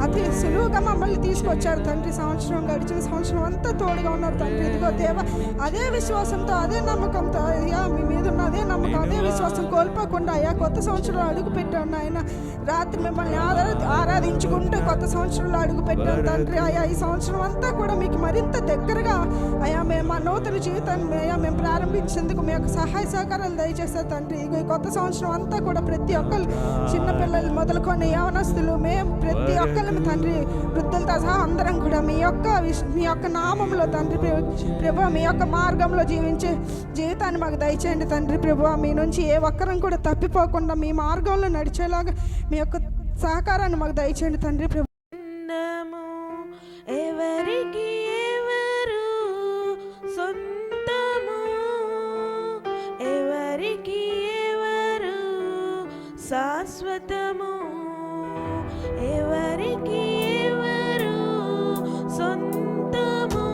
[SPEAKER 4] అతి సులువుగా మమ్మల్ని తీసుకొచ్చారు తండ్రి. గడిచిన సంవత్సరం అంతా తోడుగా ఉన్నారు తండ్రి. ఇదిగో దేవ అదే విశ్వాసంతో, అదే నమ్మకంతో అయ్యా మీ మీద ఉన్న అదే నమ్మకం, అదే విశ్వాసం కోల్పోకుండా అయ్యా కొత్త సంవత్సరంలో అడుగు పెట్టాను ఆయన. రాత్రి మిమ్మల్ని ఆరాధించుకుంటూ కొత్త సంవత్సరంలో అడుగు పెట్టాను తండ్రి. అయ్యా ఈ సంవత్సరం అంతా కూడా మీకు మరింత దగ్గరగా అయ్యా మేము మా నూతన జీవితాన్ని అయ్యా మేము ప్రారంభించేందుకు మీ యొక్క సహాయ సహకారాలు దయచేస్తారు తండ్రి. ఈ కొత్త సంవత్సరం అంతా కూడా ప్రతి ఒక్కరు, చిన్నపిల్లలు మొదలుకొని యవనస్తులు, మేము ప్రతి ఒక్కరిని తండ్రి, వృద్ధులతో సహా అందరం కూడా మీ యొక్క నామంలో తండ్రి ప్రభు మీ యొక్క మార్గంలో జీవించే జీవితాన్ని మాకు దయచేయండి తండ్రి. ప్రభు మీ నుంచి ఏ ఒక్కరం కూడా తప్పిపోకుండా మీ మార్గంలో నడిచేలాగా మీ యొక్క సహకారాన్ని మాకు దయచేయండి తండ్రి. ప్రభు
[SPEAKER 2] ఎవరికి ఎవరు సొంతము, ఎవరికి ఎవరు శాశ్వతము, ఎవరికి ఎవరు సొంతము,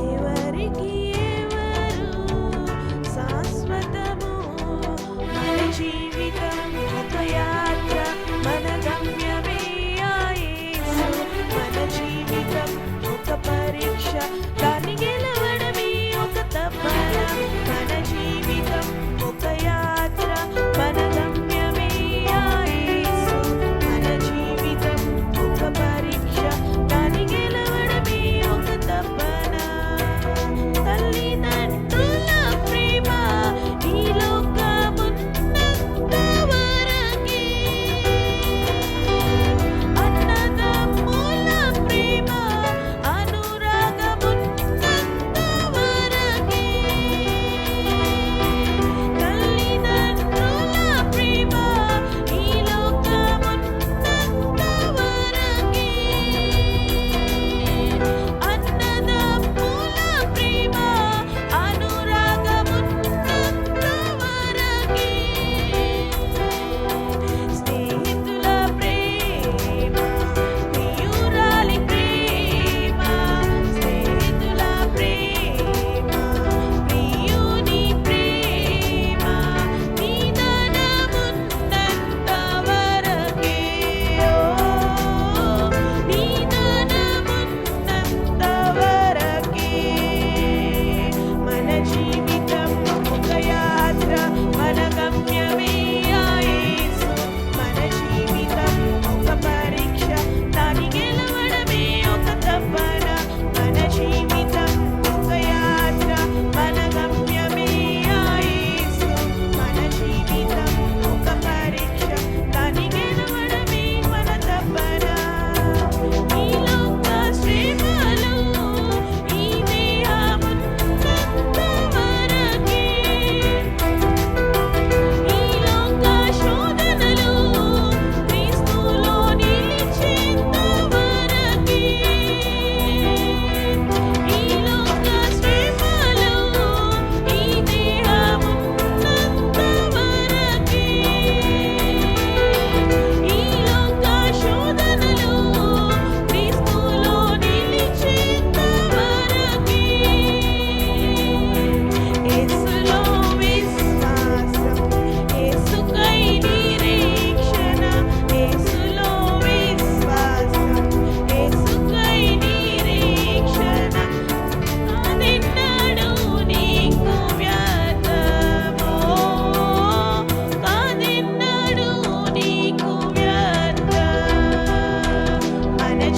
[SPEAKER 2] ఎవరికి ఎవరు శాశ్వతము. మన జీవితం ఒక యాత్ర, మన గమ్యమే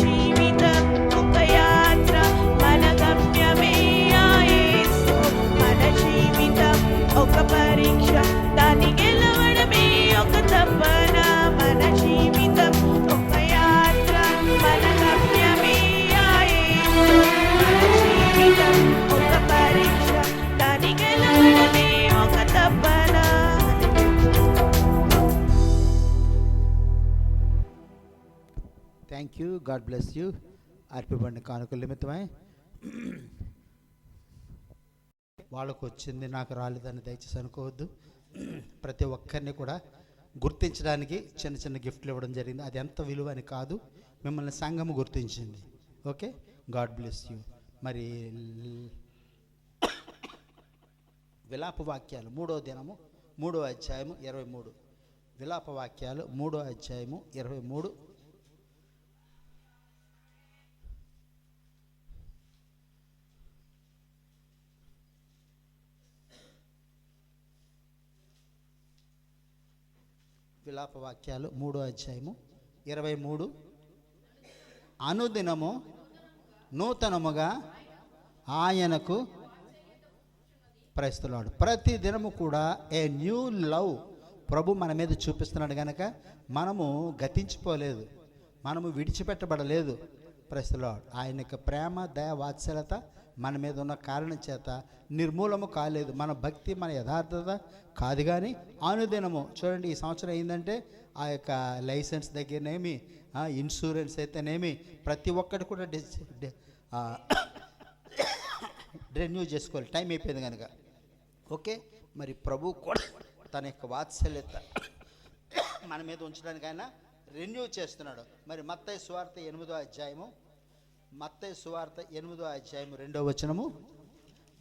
[SPEAKER 2] జీవితం ఒక యాత్ర మన గమ్యమే ఆ యేసు మన జీవితం ఒక పరీక్ష దాన్ని గెలవడమే ఒక తపన మన జీవితం ఒక యాత్ర మన గమ్యమే ఆ యేసు మన జీవితం ఒక పరీక్ష దాన్ని గెలవడమే ఒక తపన.
[SPEAKER 1] Thank you, God bless you. అర్పిబండి కానుకల నిమిత్తమై వాళ్ళకు వచ్చింది నాకు రాలేదని దయచేసి అనుకోవద్దు. ప్రతి ఒక్కరిని కూడా గుర్తించడానికి చిన్న చిన్న గిఫ్ట్లు ఇవ్వడం జరిగింది. అది ఎంత విలువ అని కాదు, మిమ్మల్ని సంఘము గుర్తించింది. Okay, God bless you. మరి విలాప వాక్యాలు 3వ దినము 3వ అధ్యాయము 23. విలాప వాక్యాలు 3వ అధ్యాయము 23. విలాప వాక్యాలు 3వ అధ్యాయము 23. అనుదినము నూతనముగా ఆయనకు ప్రస్తులాడు. ప్రతి దినము కూడా ఏ న్యూ లవ్ ప్రభు మన మీద చూపిస్తున్నాడు కనుక మనము గతించిపోలేదు, మనము విడిచిపెట్టబడలేదు. ప్రస్తులాడు ఆయన యొక్క ప్రేమ దయ వాత్సల్యత మన మీద ఉన్న కారణం చేత నిర్మూలము కాలేదు. మన భక్తి మన యథార్థత కాదు, కానీ అనుదినము చూడండి. ఈ సంవత్సరం అయిందంటే ఆ యొక్క లైసెన్స్ దగ్గరనేమి, ఇన్సూరెన్స్ అయితేనేమి, ప్రతి ఒక్కటి కూడా రెన్యూ చేసుకోవాలి. టైం అయిపోయింది కనుక. ఓకే, మరి ప్రభు కూడా తన యొక్క వాత్సల్యత మన మీద ఉంచడానికి ఆయన రెన్యూ చేస్తున్నాడు. మరి మత్తయి సువార్త 8వ అధ్యాయము, మత్తయి సువార్త 8వ అధ్యాయము 2వ వచనము,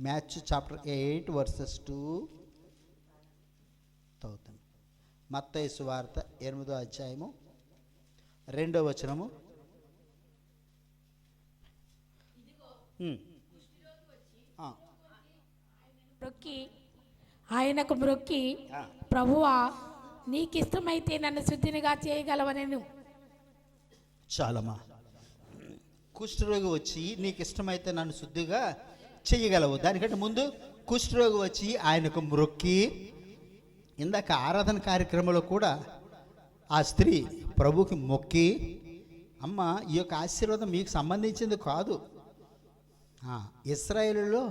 [SPEAKER 1] మ్యాథ్యూ చాప్టర్ 8 వర్సెస్ 2. మత్తయి సువార్త 8వ అధ్యాయము 2వ వచనము.
[SPEAKER 5] ఆయనకు మ్రొక్కి, ప్రభువా నీకిష్టమైతే నన్ను శుద్ధినిగా చేయగలవనెను.
[SPEAKER 1] చాలమ్మా. కుష్ఠరోగి వచ్చి నీకు ఇష్టమైతే నన్ను శుద్ధిగా చెయ్యగలవు. దానికంటే ముందు కుష్ఠరోగి వచ్చి ఆయనకు మ్రొక్కి, ఇందాక ఆరాధన కార్యక్రమంలో కూడా ఆ స్త్రీ ప్రభుకి మొక్కి, అమ్మ ఈ యొక్క ఆశీర్వాదం మీకు సంబంధించింది కాదు, ఇశ్రాయేలులో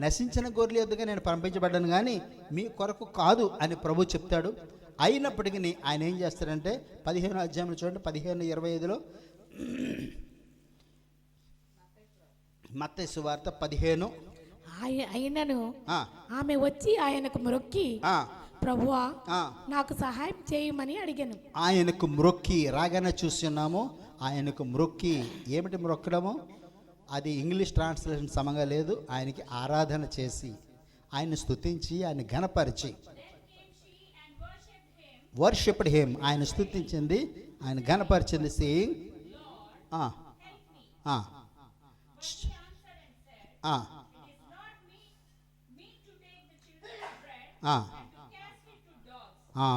[SPEAKER 1] నశించిన గొర్రెల యొద్దగా నేను పంపించబడ్డాను కానీ మీ కొరకు కాదు అని ప్రభు చెప్తాడు. అయినప్పటికీ ఆయన ఏం చేస్తాడంటే 15వ అధ్యాయంలో చూడండి, 15:25లో మత్తయి సువార్త 15.
[SPEAKER 5] అయినను ఆమె వచ్చి ఆయనకు మ్రొక్కి, ప్రభువా నాకు సహాయం చేయమని అడిగాను.
[SPEAKER 1] ఆయనకు మ్రొక్కి రాగానే చూస్తున్నాము. ఆయనకు మ్రొక్కి ఏమిటి మ్రొక్కడము? అది ఇంగ్లీష్ ట్రాన్స్లేషన్ సమంగా లేదు. ఆయనకి ఆరాధన చేసి, ఆయన స్తుతించి, ఆయన ఘనపరిచి, వర్షిప్డ్ హిమ్, ఆయన స్తుతించింది, ఆయన ఘనపరిచింది. Saying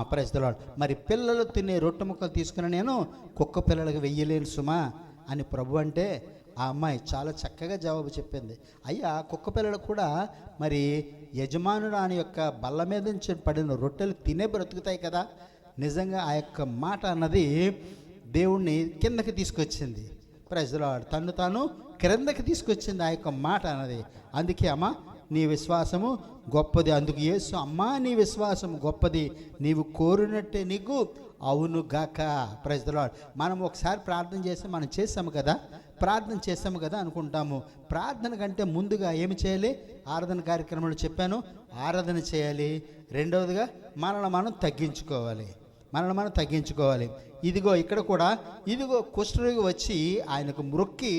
[SPEAKER 1] praise the lord. మరి పిల్లలు తినే రొట్టె ముక్కలు తీసుకుని నేను కుక్క పిల్లలకు వెయ్యలేను సుమా అని ప్రభు అంటే, ఆ అమ్మాయి చాలా చక్కగా జవాబు చెప్పింది. అయ్యా, కుక్క పిల్లలు కూడా మరి యజమానుడు ఆయన యొక్క బల్ల మీద నుంచి పడిన రొట్టెలు తినే బ్రతుకుతాయి కదా. నిజంగా ఆ యొక్క మాట అన్నది దేవుణ్ణి కిందకి తీసుకొచ్చింది. Praise the lord. తను తాను క్రిందకి తీసుకొచ్చింది ఆ యొక్క మాట అన్నది. అందుకే అమ్మ నీ విశ్వాసము గొప్పది. అందుకు యేసు, అమ్మా నీ విశ్వాసము గొప్పది, నీవు కోరినట్టే నీకు అవును గాక. Praise the lord. మనం ఒకసారి ప్రార్థన చేస్తే మనం చేసాము కదా అనుకుంటాము. ప్రార్థన కంటే ముందుగా ఏమి చేయాలి? ఆరాధన కార్యక్రమంలో చెప్పాను, ఆరాధన చేయాలి. రెండవదిగా మనల్ని మనం తగ్గించుకోవాలి. ఇదిగో ఇక్కడ కూడా ఇదిగో కుష్ఠరోగి వచ్చి ఆయనకు మ్రొక్కి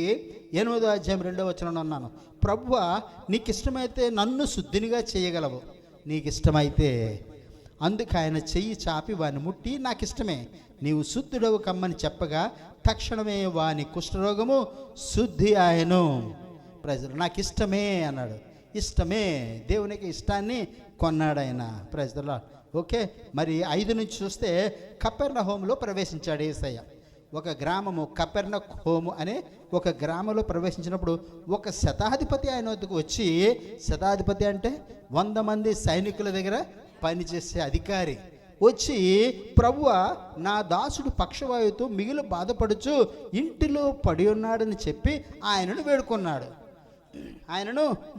[SPEAKER 1] 8వ అధ్యాయం 2వ వచనంలో ఉన్నాను, ప్రభువా నీకు ఇష్టమైతే నన్ను శుద్ధినిగా చేయగలవు, నీకు ఇష్టమైతే. అందుకు ఆయన చెయ్యి చాపి వాని ముట్టి, నాకు ఇష్టమే, నీవు శుద్ధుడవు కమ్మని చెప్పగా తక్షణమే వాని కుష్ఠరోగము శుద్ధి ఆయను. ప్రజలు నాకు ఇష్టమే అన్నాడు. ఇష్టమే, దేవునికి ఇష్టాన్ని కొన్నాడు ఆయన. ప్రజల ఓకే. మరి 5 నుంచి చూస్తే కపెర్నహూములో ప్రవేశించాడు యేసయ్య. ఒక గ్రామము కపెర్నహూము అనే ఒక గ్రామంలో ప్రవేశించినప్పుడు ఒక శతాధిపతి ఆయన వద్దకు వచ్చి, శతాధిపతి అంటే 100 మంది సైనికుల దగ్గర పనిచేసే అధికారి వచ్చి, ప్రభువా, నా దాసుడు పక్షవాయువుతో మిగిలి బాధపడుచు ఇంటిలో పడి ఉన్నాడని చెప్పి ఆయనను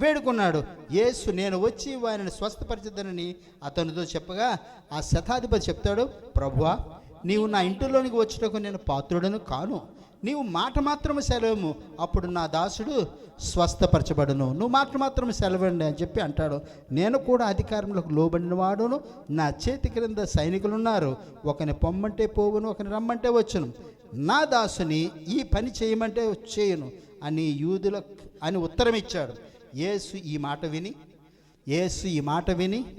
[SPEAKER 1] వేడుకున్నాడు. యేసు, నేను వచ్చి ఆయనను స్వస్థపరిచిద్దనని అతనితో చెప్పగా, ఆ శతాధిపతి చెప్తాడు, ప్రభువా, నీవు నా ఇంటిలోనికి వచ్చుటకు నేను పాత్రుడను కాను. నీవు మాట మాత్రమే సెలవు, అప్పుడు నా దాసుడు స్వస్థపరచబడును. నువ్వు మాట మాత్రమే సెలవండి అని చెప్పి అంటాడు. నేను కూడా అధికారంలోకి లోబడిన వాడును, నా చేతి క్రింద సైనికులు ఉన్నారు. ఒకని పొమ్మంటే పోవును, ఒకని రమ్మంటే వచ్చును. నా దాసుని ఈ పని చేయమంటే చేయను అని అని ఉత్తరం ఇచ్చాడు. యేసు ఈ మాట విని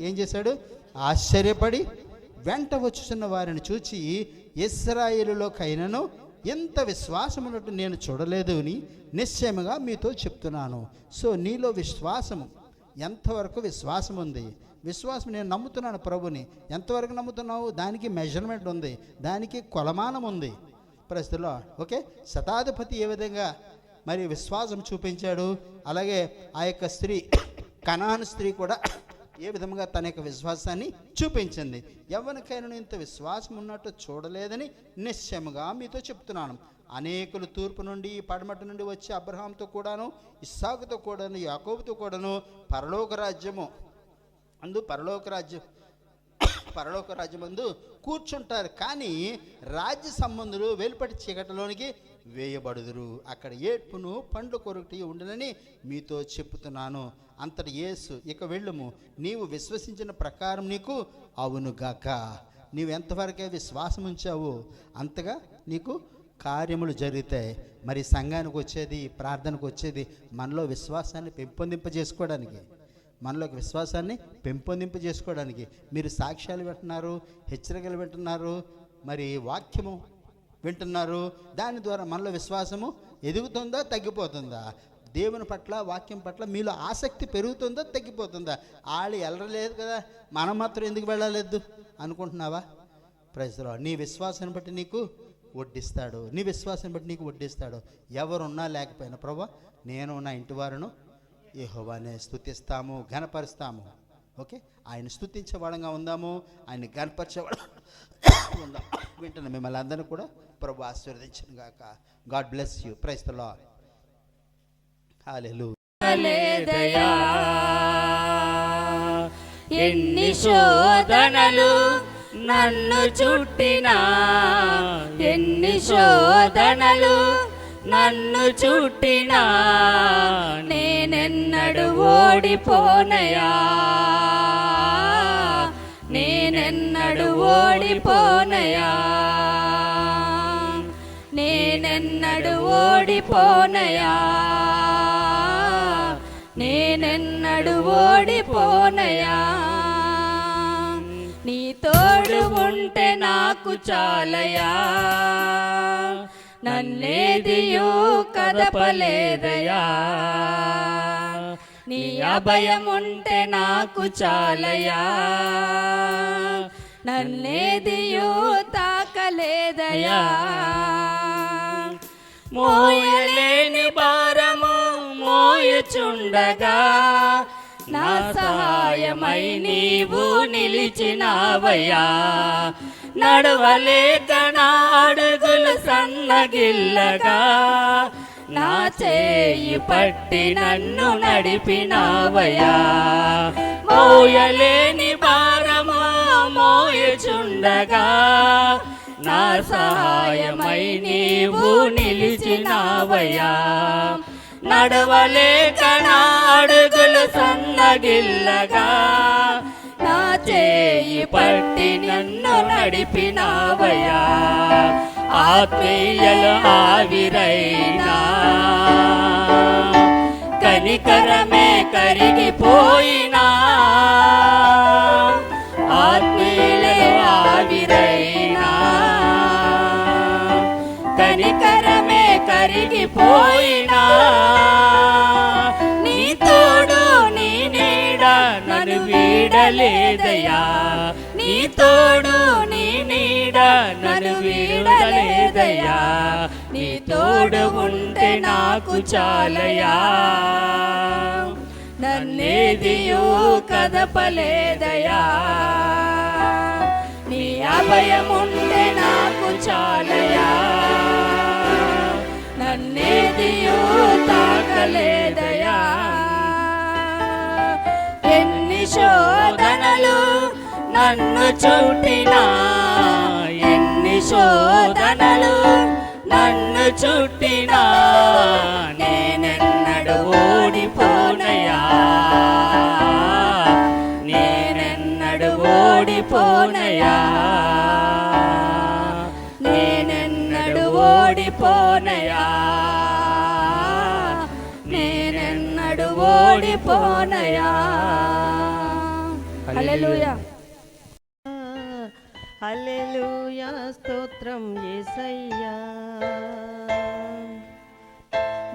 [SPEAKER 1] ఏం చేశాడు? ఆశ్చర్యపడి వెంట వచ్చుచున్న వారిని చూచి, ఇశ్రాయేలులోకైనను ఎంత విశ్వాసం ఉన్నట్టు నేను చూడలేదు అని నిశ్చయముగా మీతో చెప్తున్నాను. సో నీలో విశ్వాసము, ఎంతవరకు విశ్వాసం ఉంది? విశ్వాసం, నేను నమ్ముతున్నాను ప్రభుని. ఎంతవరకు నమ్ముతున్నావు? దానికి మెజర్మెంట్ ఉంది, దానికి కొలమానం ఉంది. ప్రస్తుతంలో ఓకే, శతాధిపతి ఏ విధంగా మరి విశ్వాసం చూపించాడు, అలాగే ఆ యొక్క స్త్రీ, కనాను స్త్రీ కూడా ఏ విధంగా తన యొక్క విశ్వాసాన్ని చూపించింది. ఎవరికైనా ఇంత విశ్వాసం ఉన్నట్టు చూడలేదని నిశ్చయముగా మీతో చెప్తున్నాను. అనేకులు తూర్పు నుండి పడమటి నుండి వచ్చి అబ్రహాంతో కూడాను, ఇస్సాకుతో కూడాను, యాకోబుతో కూడాను పరలోక రాజ్యమందు కూర్చుంటారు. కానీ రాజ్య సంబంధులు వెలుపటి చీకటిలోనికి వేయబడుదురు. అక్కడ ఏడ్పును పండ్లు కొరకటి ఉండునని మీతో చెప్పుతున్నాను. అంతటి యేసు, ఇక వెళ్ళుము, నీవు విశ్వసించిన ప్రకారం నీకు అవునుగాక. నీవు ఎంతవరకే విశ్వాసం ఉంచావు అంతగా నీకు కార్యములు జరుగుతాయి. మరి సంఘానికి వచ్చేది, ప్రార్థనకు వచ్చేది మనలో విశ్వాసాన్ని పెంపొందింపజేసుకోవడానికి. మీరు సాక్ష్యాలు వింటున్నారు, హెచ్చరికలు వింటున్నారు, మరి వాక్యము వింటున్నారు. దాని ద్వారా మనలో విశ్వాసము ఎదుగుతుందా, తగ్గిపోతుందా? దేవుని పట్ల, వాక్యం పట్ల మీలో ఆసక్తి పెరుగుతుందా, తగ్గిపోతుందా? వాళ్ళు వెళ్ళలేదు కదా, మనం మాత్రం ఎందుకు వెళ్ళలేదు అనుకుంటున్నావా? Praise the lord. నీ విశ్వాసాన్ని బట్టి నీకు వడ్డిస్తాడు. ఎవరున్నా లేకపోయినా, ప్రభువా, నేను నా ఇంటి వారును యెహోవానే స్తుతిస్తాము, ఘనపరుస్తాము. ఓకే, ఆయన స్తుతించేవాడంగా ఉందాము, ఆయన ఘనపరిచేవాడు ఉందాం. వింటున్నా మిమ్మల్ని అందరినీ కూడా ప్రభు ఆశీర్వదించును గాక. God bless you. Praise the lord. Hallelujah.
[SPEAKER 6] ఎన్ని శోధనలు నన్ను చుట్టినా, ఎన్ని శోధనలు నన్ను చుట్టినా, నేనెన్నడు ఓడిపోనయా, నేనెన్నడు ఓడిపోనయా, నేనెన్నడు ఓడిపోనయా, నేనెన్నడు ఓడిపోనయా. నీ తోడు ఉంటే నాకు చాలయా, నన్నేదియూ కదపలేదయా. నీ అభయం ఉంటే నాకు చాలయా, నన్నేదియూ తాకలేదయా. మోయలేని భారము మోయుచుండగా, నా సహాయమై నీవు నిలిచినావయ్యా. నడవలేక నా అడుగులు సన్నగిల్లగా, నా చేయి పట్టి నన్ను నడిపినావయ్యా. మోయలేని భారము మోయుచుండగా, నా సహాయమై నీవు నిలిచినావయ్యా. నడవలేక నా అడుగులు సన్నగిల్లగా, నా చేయి పట్టి నన్ను నడిపినావయ్యా. ఆత్మీయులు ఆవిరైనా, కనికరమే కరిగిపోయినా, ఆత్మీయులు ఆవిరైనా, కనికరమే కరిగిపోయినా, నీ తోడు నీ నీడ నన్ను వీడలేదయా. నీ తోడు నీ నీడ నన్ను వీడలేదయా. చాలయా, నీ తోడు ఉంటే నాకు చాలయా. నన్నేదియూ కదపలేదయా, నీ అభయముంటే నాకు చాలయా. నన్నేదియూ తాకలేదయా. ఎన్ని శోధనలు నన్ను చుట్టినా, ఎన్ని శోధనలు నన్ను చుట్టినా, నేనెన్నడు ఓడిపోనయా, నేనెన్నడు ఓడిపోనయా, నేనెన్నడు ఓడిపోనయా, నేనెన్నడు ఓడిపోనయా. హల్లెలూయా.
[SPEAKER 7] హల్లెలూయా, స్తోత్రం యేసయ్యా.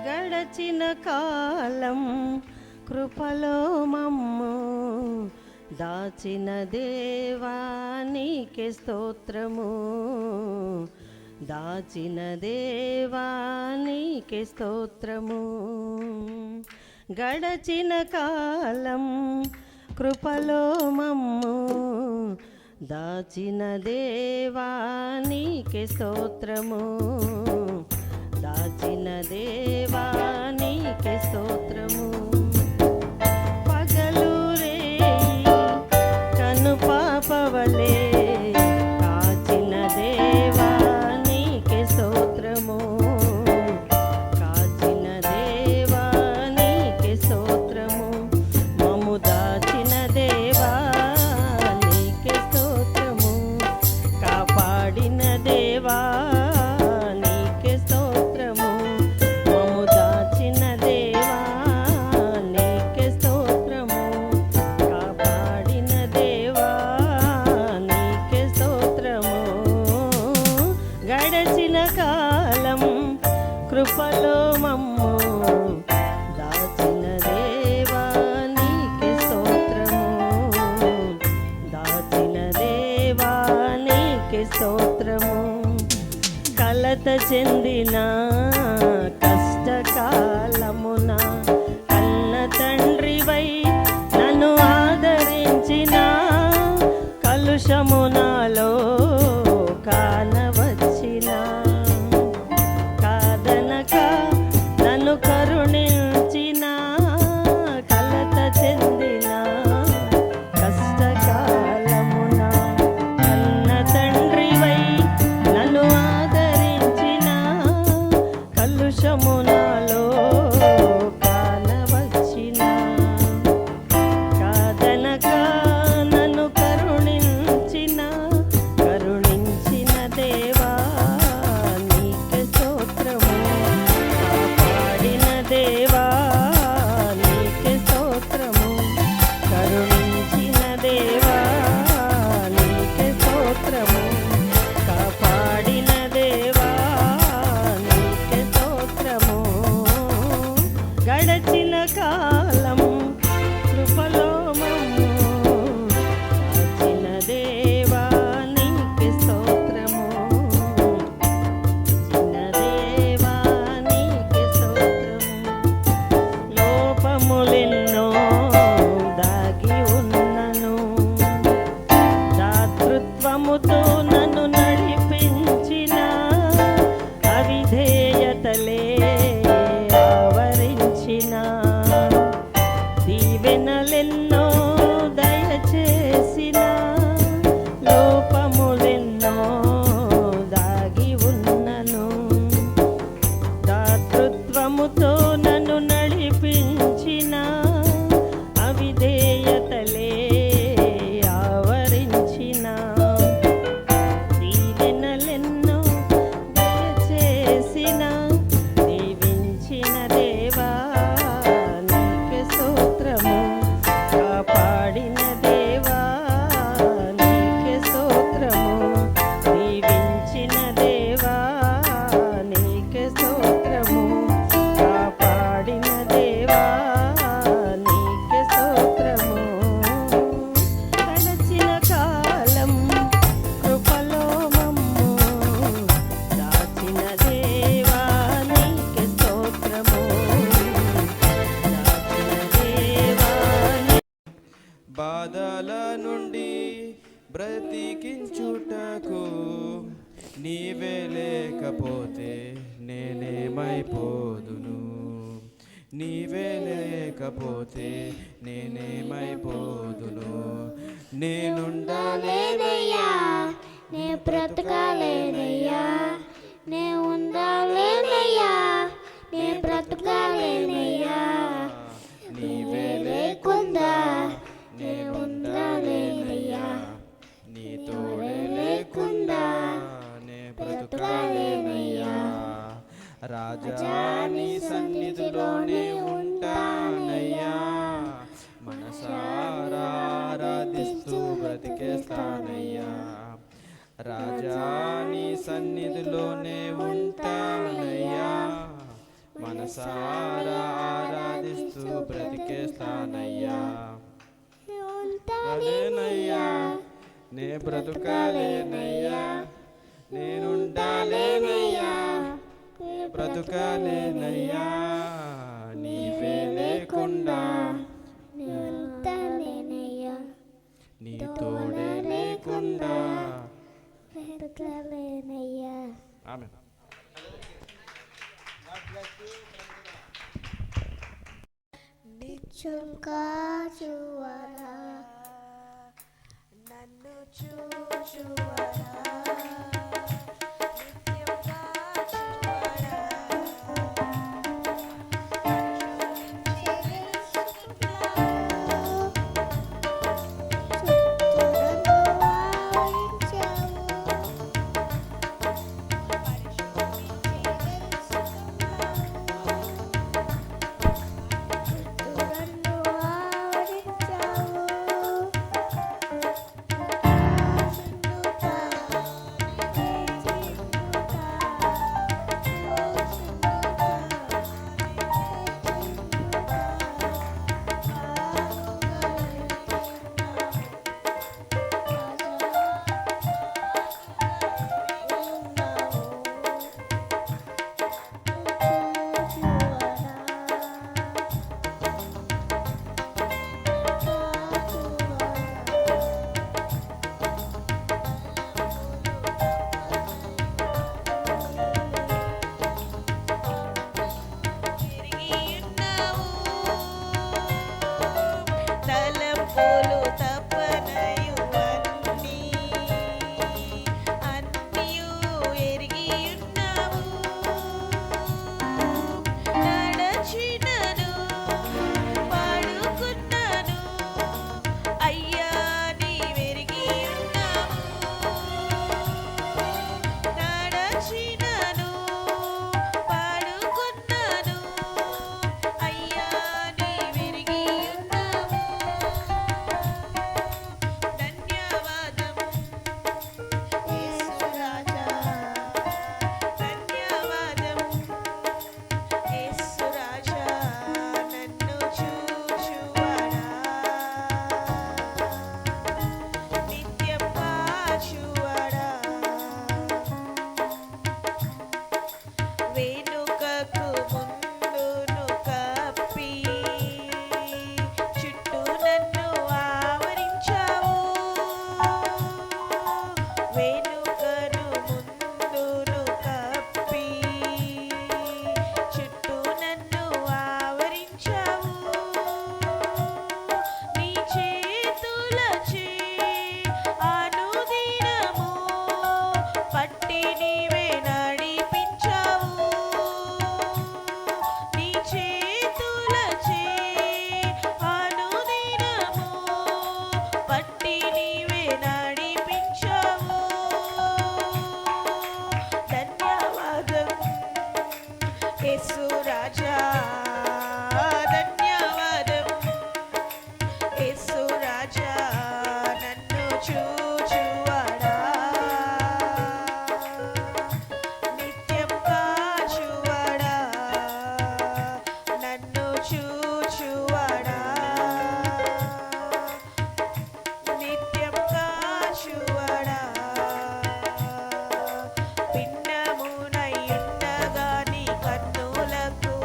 [SPEAKER 7] గడచిన కాలం కృపలో మమ్ము దాచిన దేవా నీకే స్తోత్రము, దాచిన దేవా నీకే స్తోత్రము. గడచిన కాలం కృపలో మమ్ము దాచిన దేవా నీకే స్తోత్రము, దాచిన దేవా నీకే స్తోత్రము. పగలు రేయి కను పాపవలే కాచిన దేవా నీకే స్తోత్రము, కాచిన దేవా నీకే స్తోత్రము. మము దాచిన దేవా నీకే స్తోత్రము, కాపాడిన దేవా నీకే స్తోత్రము. మము దాచిన దేవా నీకే స్తోత్రము, కాపాడిన దేవా నీకే స్తోత్రము. గడచిన కాలం కృపలో మమ్ము దాచిన దేవా నీకే స్తోత్రము, దాచిన దేవా నీకే స్తోత్రము. కలత చెందిన కష్టకాలమున కన్న తండ్రివై నన్ను ఆదరించిన, కలుషము నాలో కానవచ్చిన, కాదనక నన్ను కరుణించిన, కలత చెందిన కష్టకాలమున కన్న తండ్రివై నన్ను ఆదరించిన, కలుషము నాలో కానవచ్చిన, కాదనక నన్ను కరుణించిన, కరుణించిన దేవా నీకే స్తోత్రము, కాపాడిన దేవా నీకే స్తోత్రము, కరుణించిన దేవా నీకే స్తోత్రము, కాపాడిన దేవా నీకే స్తోత్రము. గడచిన కాలం కృపలో మమ్ము దాచిన దేవా నీకే స్తోత్రము, చిన్న దేవా నీకే స్తోత్రము. లోపములెన్నో దాగి ఉన్నను, దాతృత్వముతో నన్ను నడిపించిన, అవిధేయతలే ఆవరించిన, దీవెనలెన్నో దయచేసిన, లోపములెన్నో దాగి ఉన్నను, దాతృత్వముతో నన్ను నడిపించిన, అవిధేయతలే ఆవరించిన, దీవెనలెన్నో దయచేసిన, దీవించిన దేవా నీకే స్తోత్రము, కాపాడిన దేవా నీకే స్తోత్రము, దీవించిన దేవా నీకే స్తోత్రము, కాపాడిన
[SPEAKER 3] నేనేమైపోదును, నీవే లేకపోతే నేనేమైపోదును.
[SPEAKER 8] నేనుండాలేనయ్యా, నే బ్రతకాలేనయ్యా, నే ఉండాలేనయ్యా, నే బ్రతకాలేనయ్యా, నీవే లేకుండా నే ఉండాలేనయ్యా, నీ తోడే లేకుండా నే బ్రతకాలేనయ్యా. రాజా నీ సన్నిధిలోనే ఉంటానయ్యా, మనసారా ఆరాధిస్తూ బ్రతికేస్తానయ్యా. రాజా నీ సన్నిధిలోనే ఉంటానయ్యా, మనసారా ఆరాధిస్తూ బ్రతికేస్తానయ్యా. ఉంటాలేనయ్యా, నే బ్రతుకాలేనయ్యా, నేనుండాలేనయ్యా, బ్రతుకాలేనయ్యా, నీవే లేకుండా ఉంటాలేనయ్యా,
[SPEAKER 3] నీ తోడే లేకుండా.
[SPEAKER 8] బ్రతకాలేనయ్యా.
[SPEAKER 3] ఆమేన్.
[SPEAKER 8] నిత్యం కాచువాడా,
[SPEAKER 2] నన్ను చూచువాడా, నిత్యం కాచువాడా, తలంపులు తపనయు అన్నియు ఎరిగి ఉన్నావు. నడచినను పడుకున్నాను అయ్యా నీవెరిగి ఉన్నావు. నడచినను పడుకున్నాను అయ్యా నీవెరిగి ఉన్నావు. ధన్యవాదం యేసు రాజా, ధన్యవాదం యేసు రాజా, నన్ను చూచువాడా, నిత్యం కాచువాడా, వెనుకకు ముందును కప్పి చుట్టూ నన్ను ఆవరించావు. వెనుకను ముందును కప్పి చుట్టూ నన్ను ఆవరించావు. నీ చేతులచే అనుదినము పట్టి నీవే నడిపించావు. నీ చేతులచే అనుదినము పట్టి నీవే నడిపించావు. ధన్యవాదం యేసు రాజా, ధన్యవాదం యేసు రాజా, నన్ను చూచువాడా, నిత్యం కాచువాడా, నన్ను చూచువాడా, నిత్యం కాచువాడా. భిన్నమునై ఉండగా నీ కన్నులకు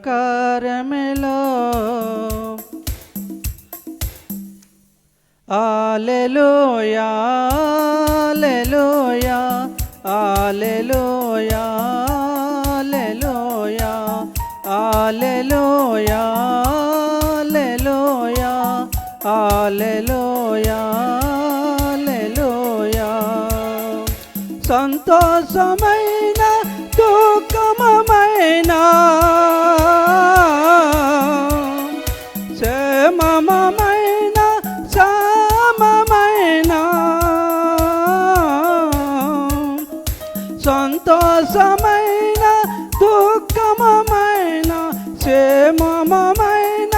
[SPEAKER 9] గాఢంధకారములో హల్లెలూయా hallelujah hallelujah hallelujah hallelujah hallelujah హల్లెలూయా సంతోషమైన దుఃఖమైన క్షేమమైన సమమైన సంతోషమైన దుఃఖమైన క్షేమమైన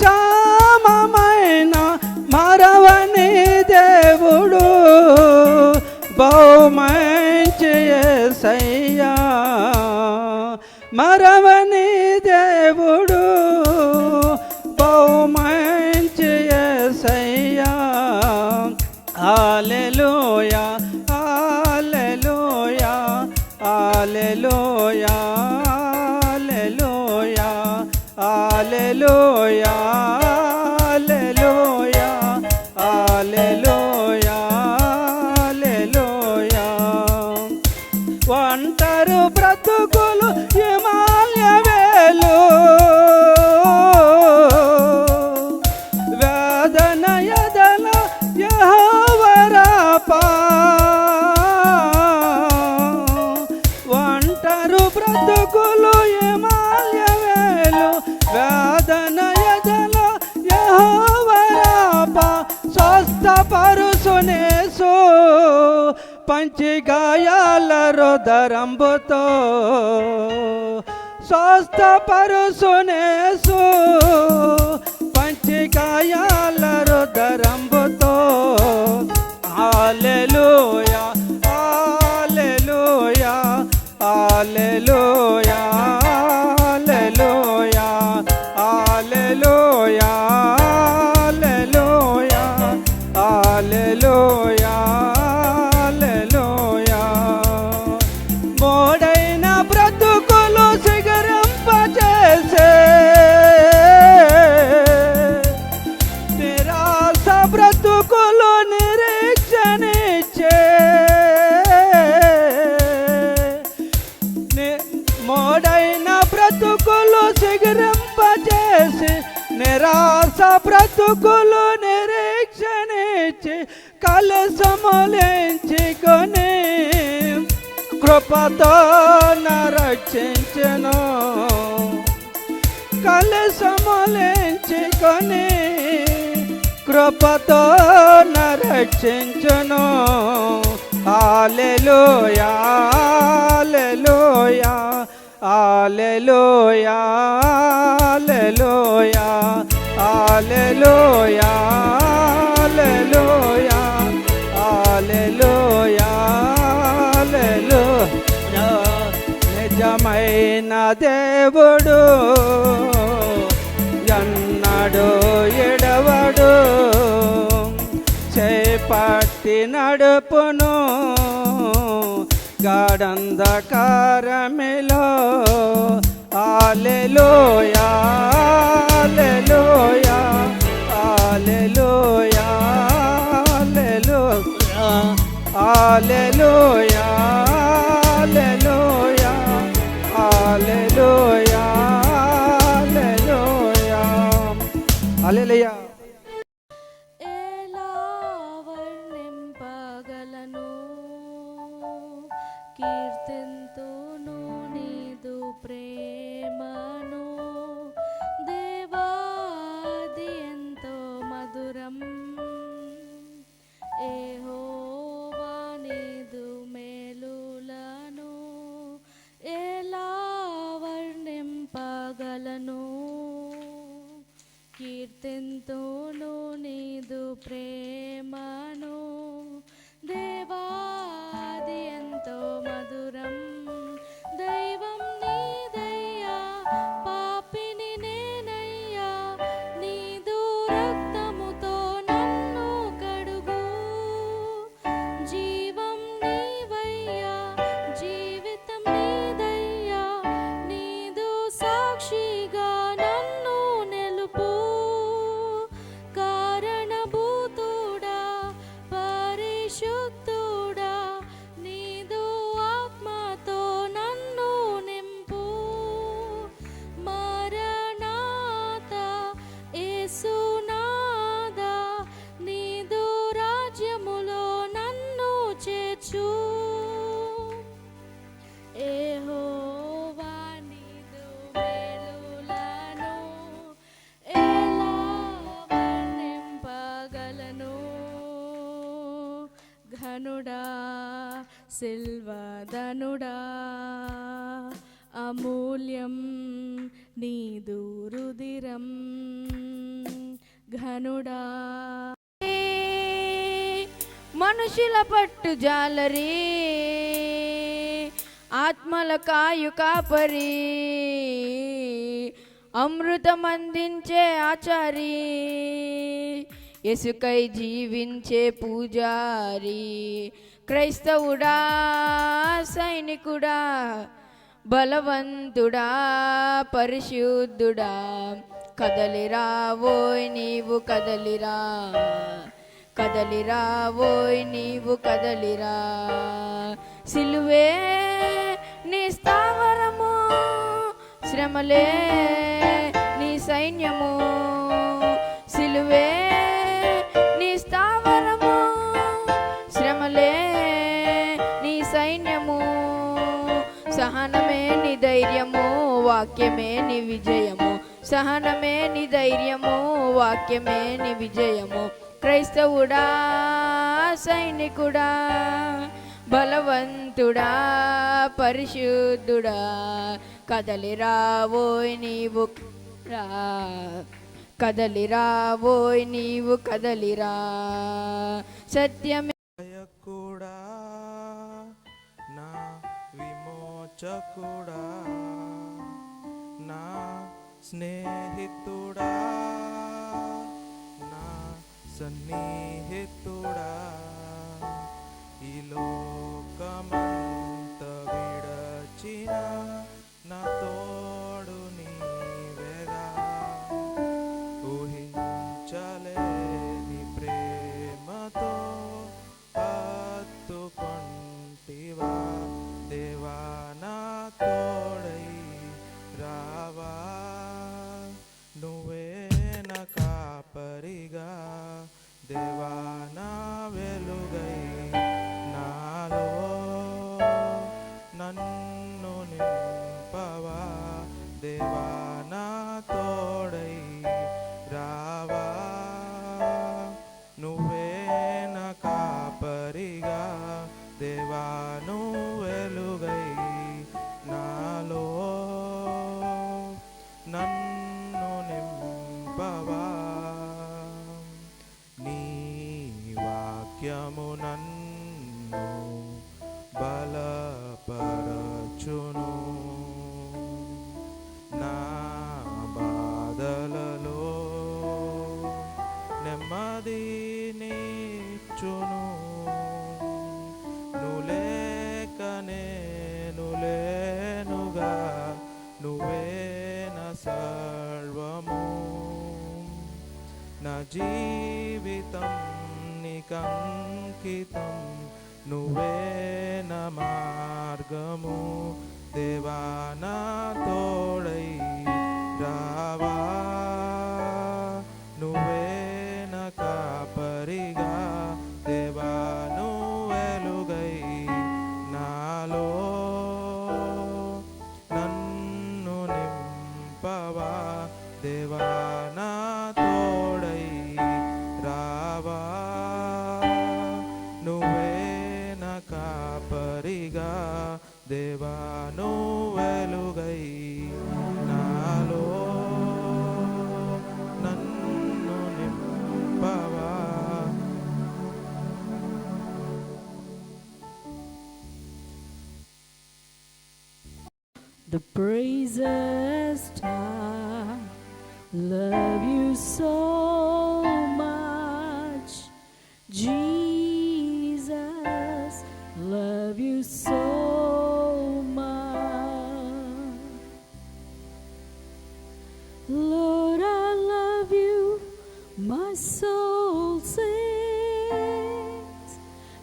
[SPEAKER 9] సమమైన మరవని దేవుడు బహుమంచి యేసయ్యా మరవని దేవుడు బహుమంచి యేసయ్యా హల్లెలూయా hallelujah hallelujah hallelujah hallelujah hallelujah హల్లెలూయా ఒంటరు బ్రతుకులు హిమాలయవేలు వేదన ఎదల యెహోవారాపా ఒంటరు బ్రతుకులు హిమాలయవేలు వేదన ఎదల యెహోవారాపా స్వస్థపరుసునేసు పంచి గాయాల రుదరంబుతో స్వస్థపరుసునేసు పంచి గాయాల రుదరంబుతో హల్లెలూయా hallelujah hallelujah hallelujah hallelujah hallelujah హల్లెలూయా మోడైన బ్రతుకులు సిగరింపజేసే నిరాశ బ్రతుకులు నిరీక్షణిచ్చే మోడైన బ్రతుకులు సిగరింపజేసి నిరాశ బ్రతుకులు నిరీక్షణించి కలసములించుకొని కృపతో రక్షించెను కలసములించుకొని కృపతో రక్షించెను హల్లెలూయా hallelujah hallelujah hallelujah hallelujah hallelujah hallelujah హల్లెలూయా నిజమైన దేవుడు ఎన్నడూ ఎడవడు చేపట్టి నడుపును గాఢంధకారములో హల్లెలూయా hallelujah hallelujah hallelujah hallelujah hallelujah hallelujah హల్లెలూయా
[SPEAKER 6] ఎలా వర్ణింపగలను కీర్తింతును నీదు ప్రేమను దేవాది ఎంతో మధురం యెహోవా నీదు మేలులను ఎలా వర్ణింపగలను కీర్తింతును నీదు ప్రేమను దేవాది ఎంతో మధురం ఘనుడా సిల్వధనుడా అమూల్యం నీదు రుదిరం ఘనుడా. మనుషుల పట్టు జాలరి ఆత్మల కాయు కాపరి అమృతమందించే ఆచారి యేసుకై జీవించే పూజారి క్రైస్తవుడా సైనికుడా బలవంతుడా పరిశుద్ధుడా కదలిరా ఓయ్ నీవు కదలిరా కదలిరా ఓయ్ నీవు కదలిరా సిలువే నీ స్థావరము శ్రమలే నీ సైన్యము సిలువే నీ స్థావరము శ్రమలే నీ సైన్యము సహనమే నీ ధైర్యము వాక్యమే నీ విజయము సహనమే నీ ధైర్యము వాక్యమే నీ విజయము క్రైస్తవుడా సైనికుడా బలవంతుడా పరిశుద్ధుడా కదలిరా ఓయ్ నీవు కదలిరా ఓయ్ నీవు కదలిరా సత్యమే
[SPEAKER 10] కూడా నా విమోచకుడా నా స్నేహితుడా నా సన్నిహితుడా ఈ లోకమంత విడచిన నా తోడు నీవేగా ఊహించలేని ప్రేమతో హత్తుకొంటివా దేవా నా తోడై రావా నువ్వే నా కాపరిగా దేవా నా వెలుగై నాలో నన్ను నింపవా దేవా నా తోడై రావా నువ్వే నా కాపరిగా దేవా నువ్వు వెలుగై నాలో నన్ను నింపవా నీ వాక్యము నన్ను బలపరచును నా బాధలలో నెమ్మదినిచ్చును నులేక నేను లేనుగా నువ్వే నా సర్వము నా జీవితం నీకంకితం నువ్వే నా మార్గము దేవా నా తోడై రావా నువ్వే నా కాపరిగా దేవా నువ్వు వెలుగై నాలో నన్ను నింపవా దేవా నా తోడై రావా నువ్వే నా కాపరిగా దేవా నువ్వు వెలుగై నాలో నన్ను నింపవా
[SPEAKER 6] The praises I love you so much, Jesus, love you so much. Lord, I love you, my soul sings,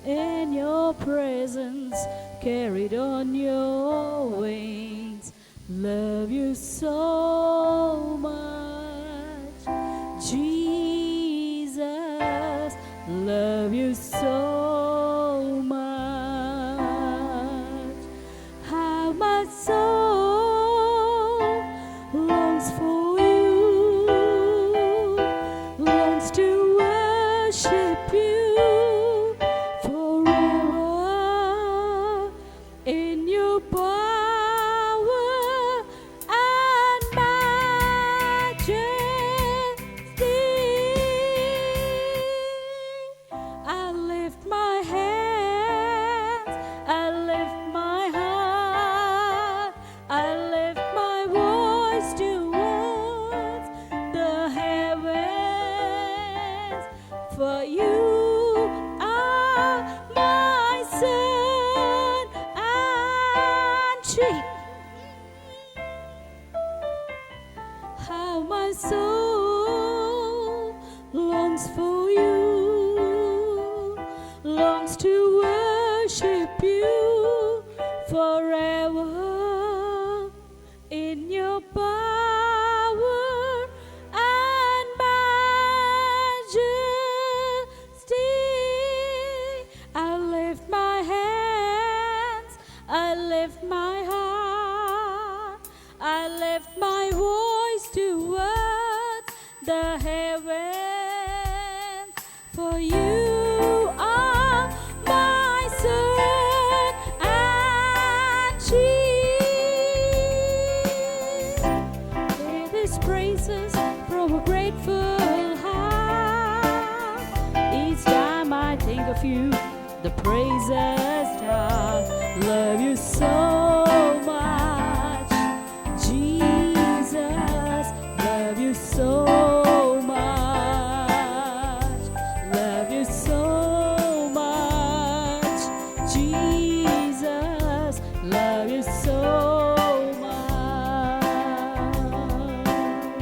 [SPEAKER 6] in your presence carried on your wings. Love you so much, Jesus, love you so much. How my soul longs for you, longs to worship you, for sing. How my soul longs for you, longs to worship you forever in your power and majesty. I lift my hands, I lift my heart, I lift my voice towards the heavens, for you are my sun and shield. Hear these praises from a grateful heart. Each time I think of you, the praises start. Love you so much, Jesus. Love you so much. Love you so much, Jesus. Love you so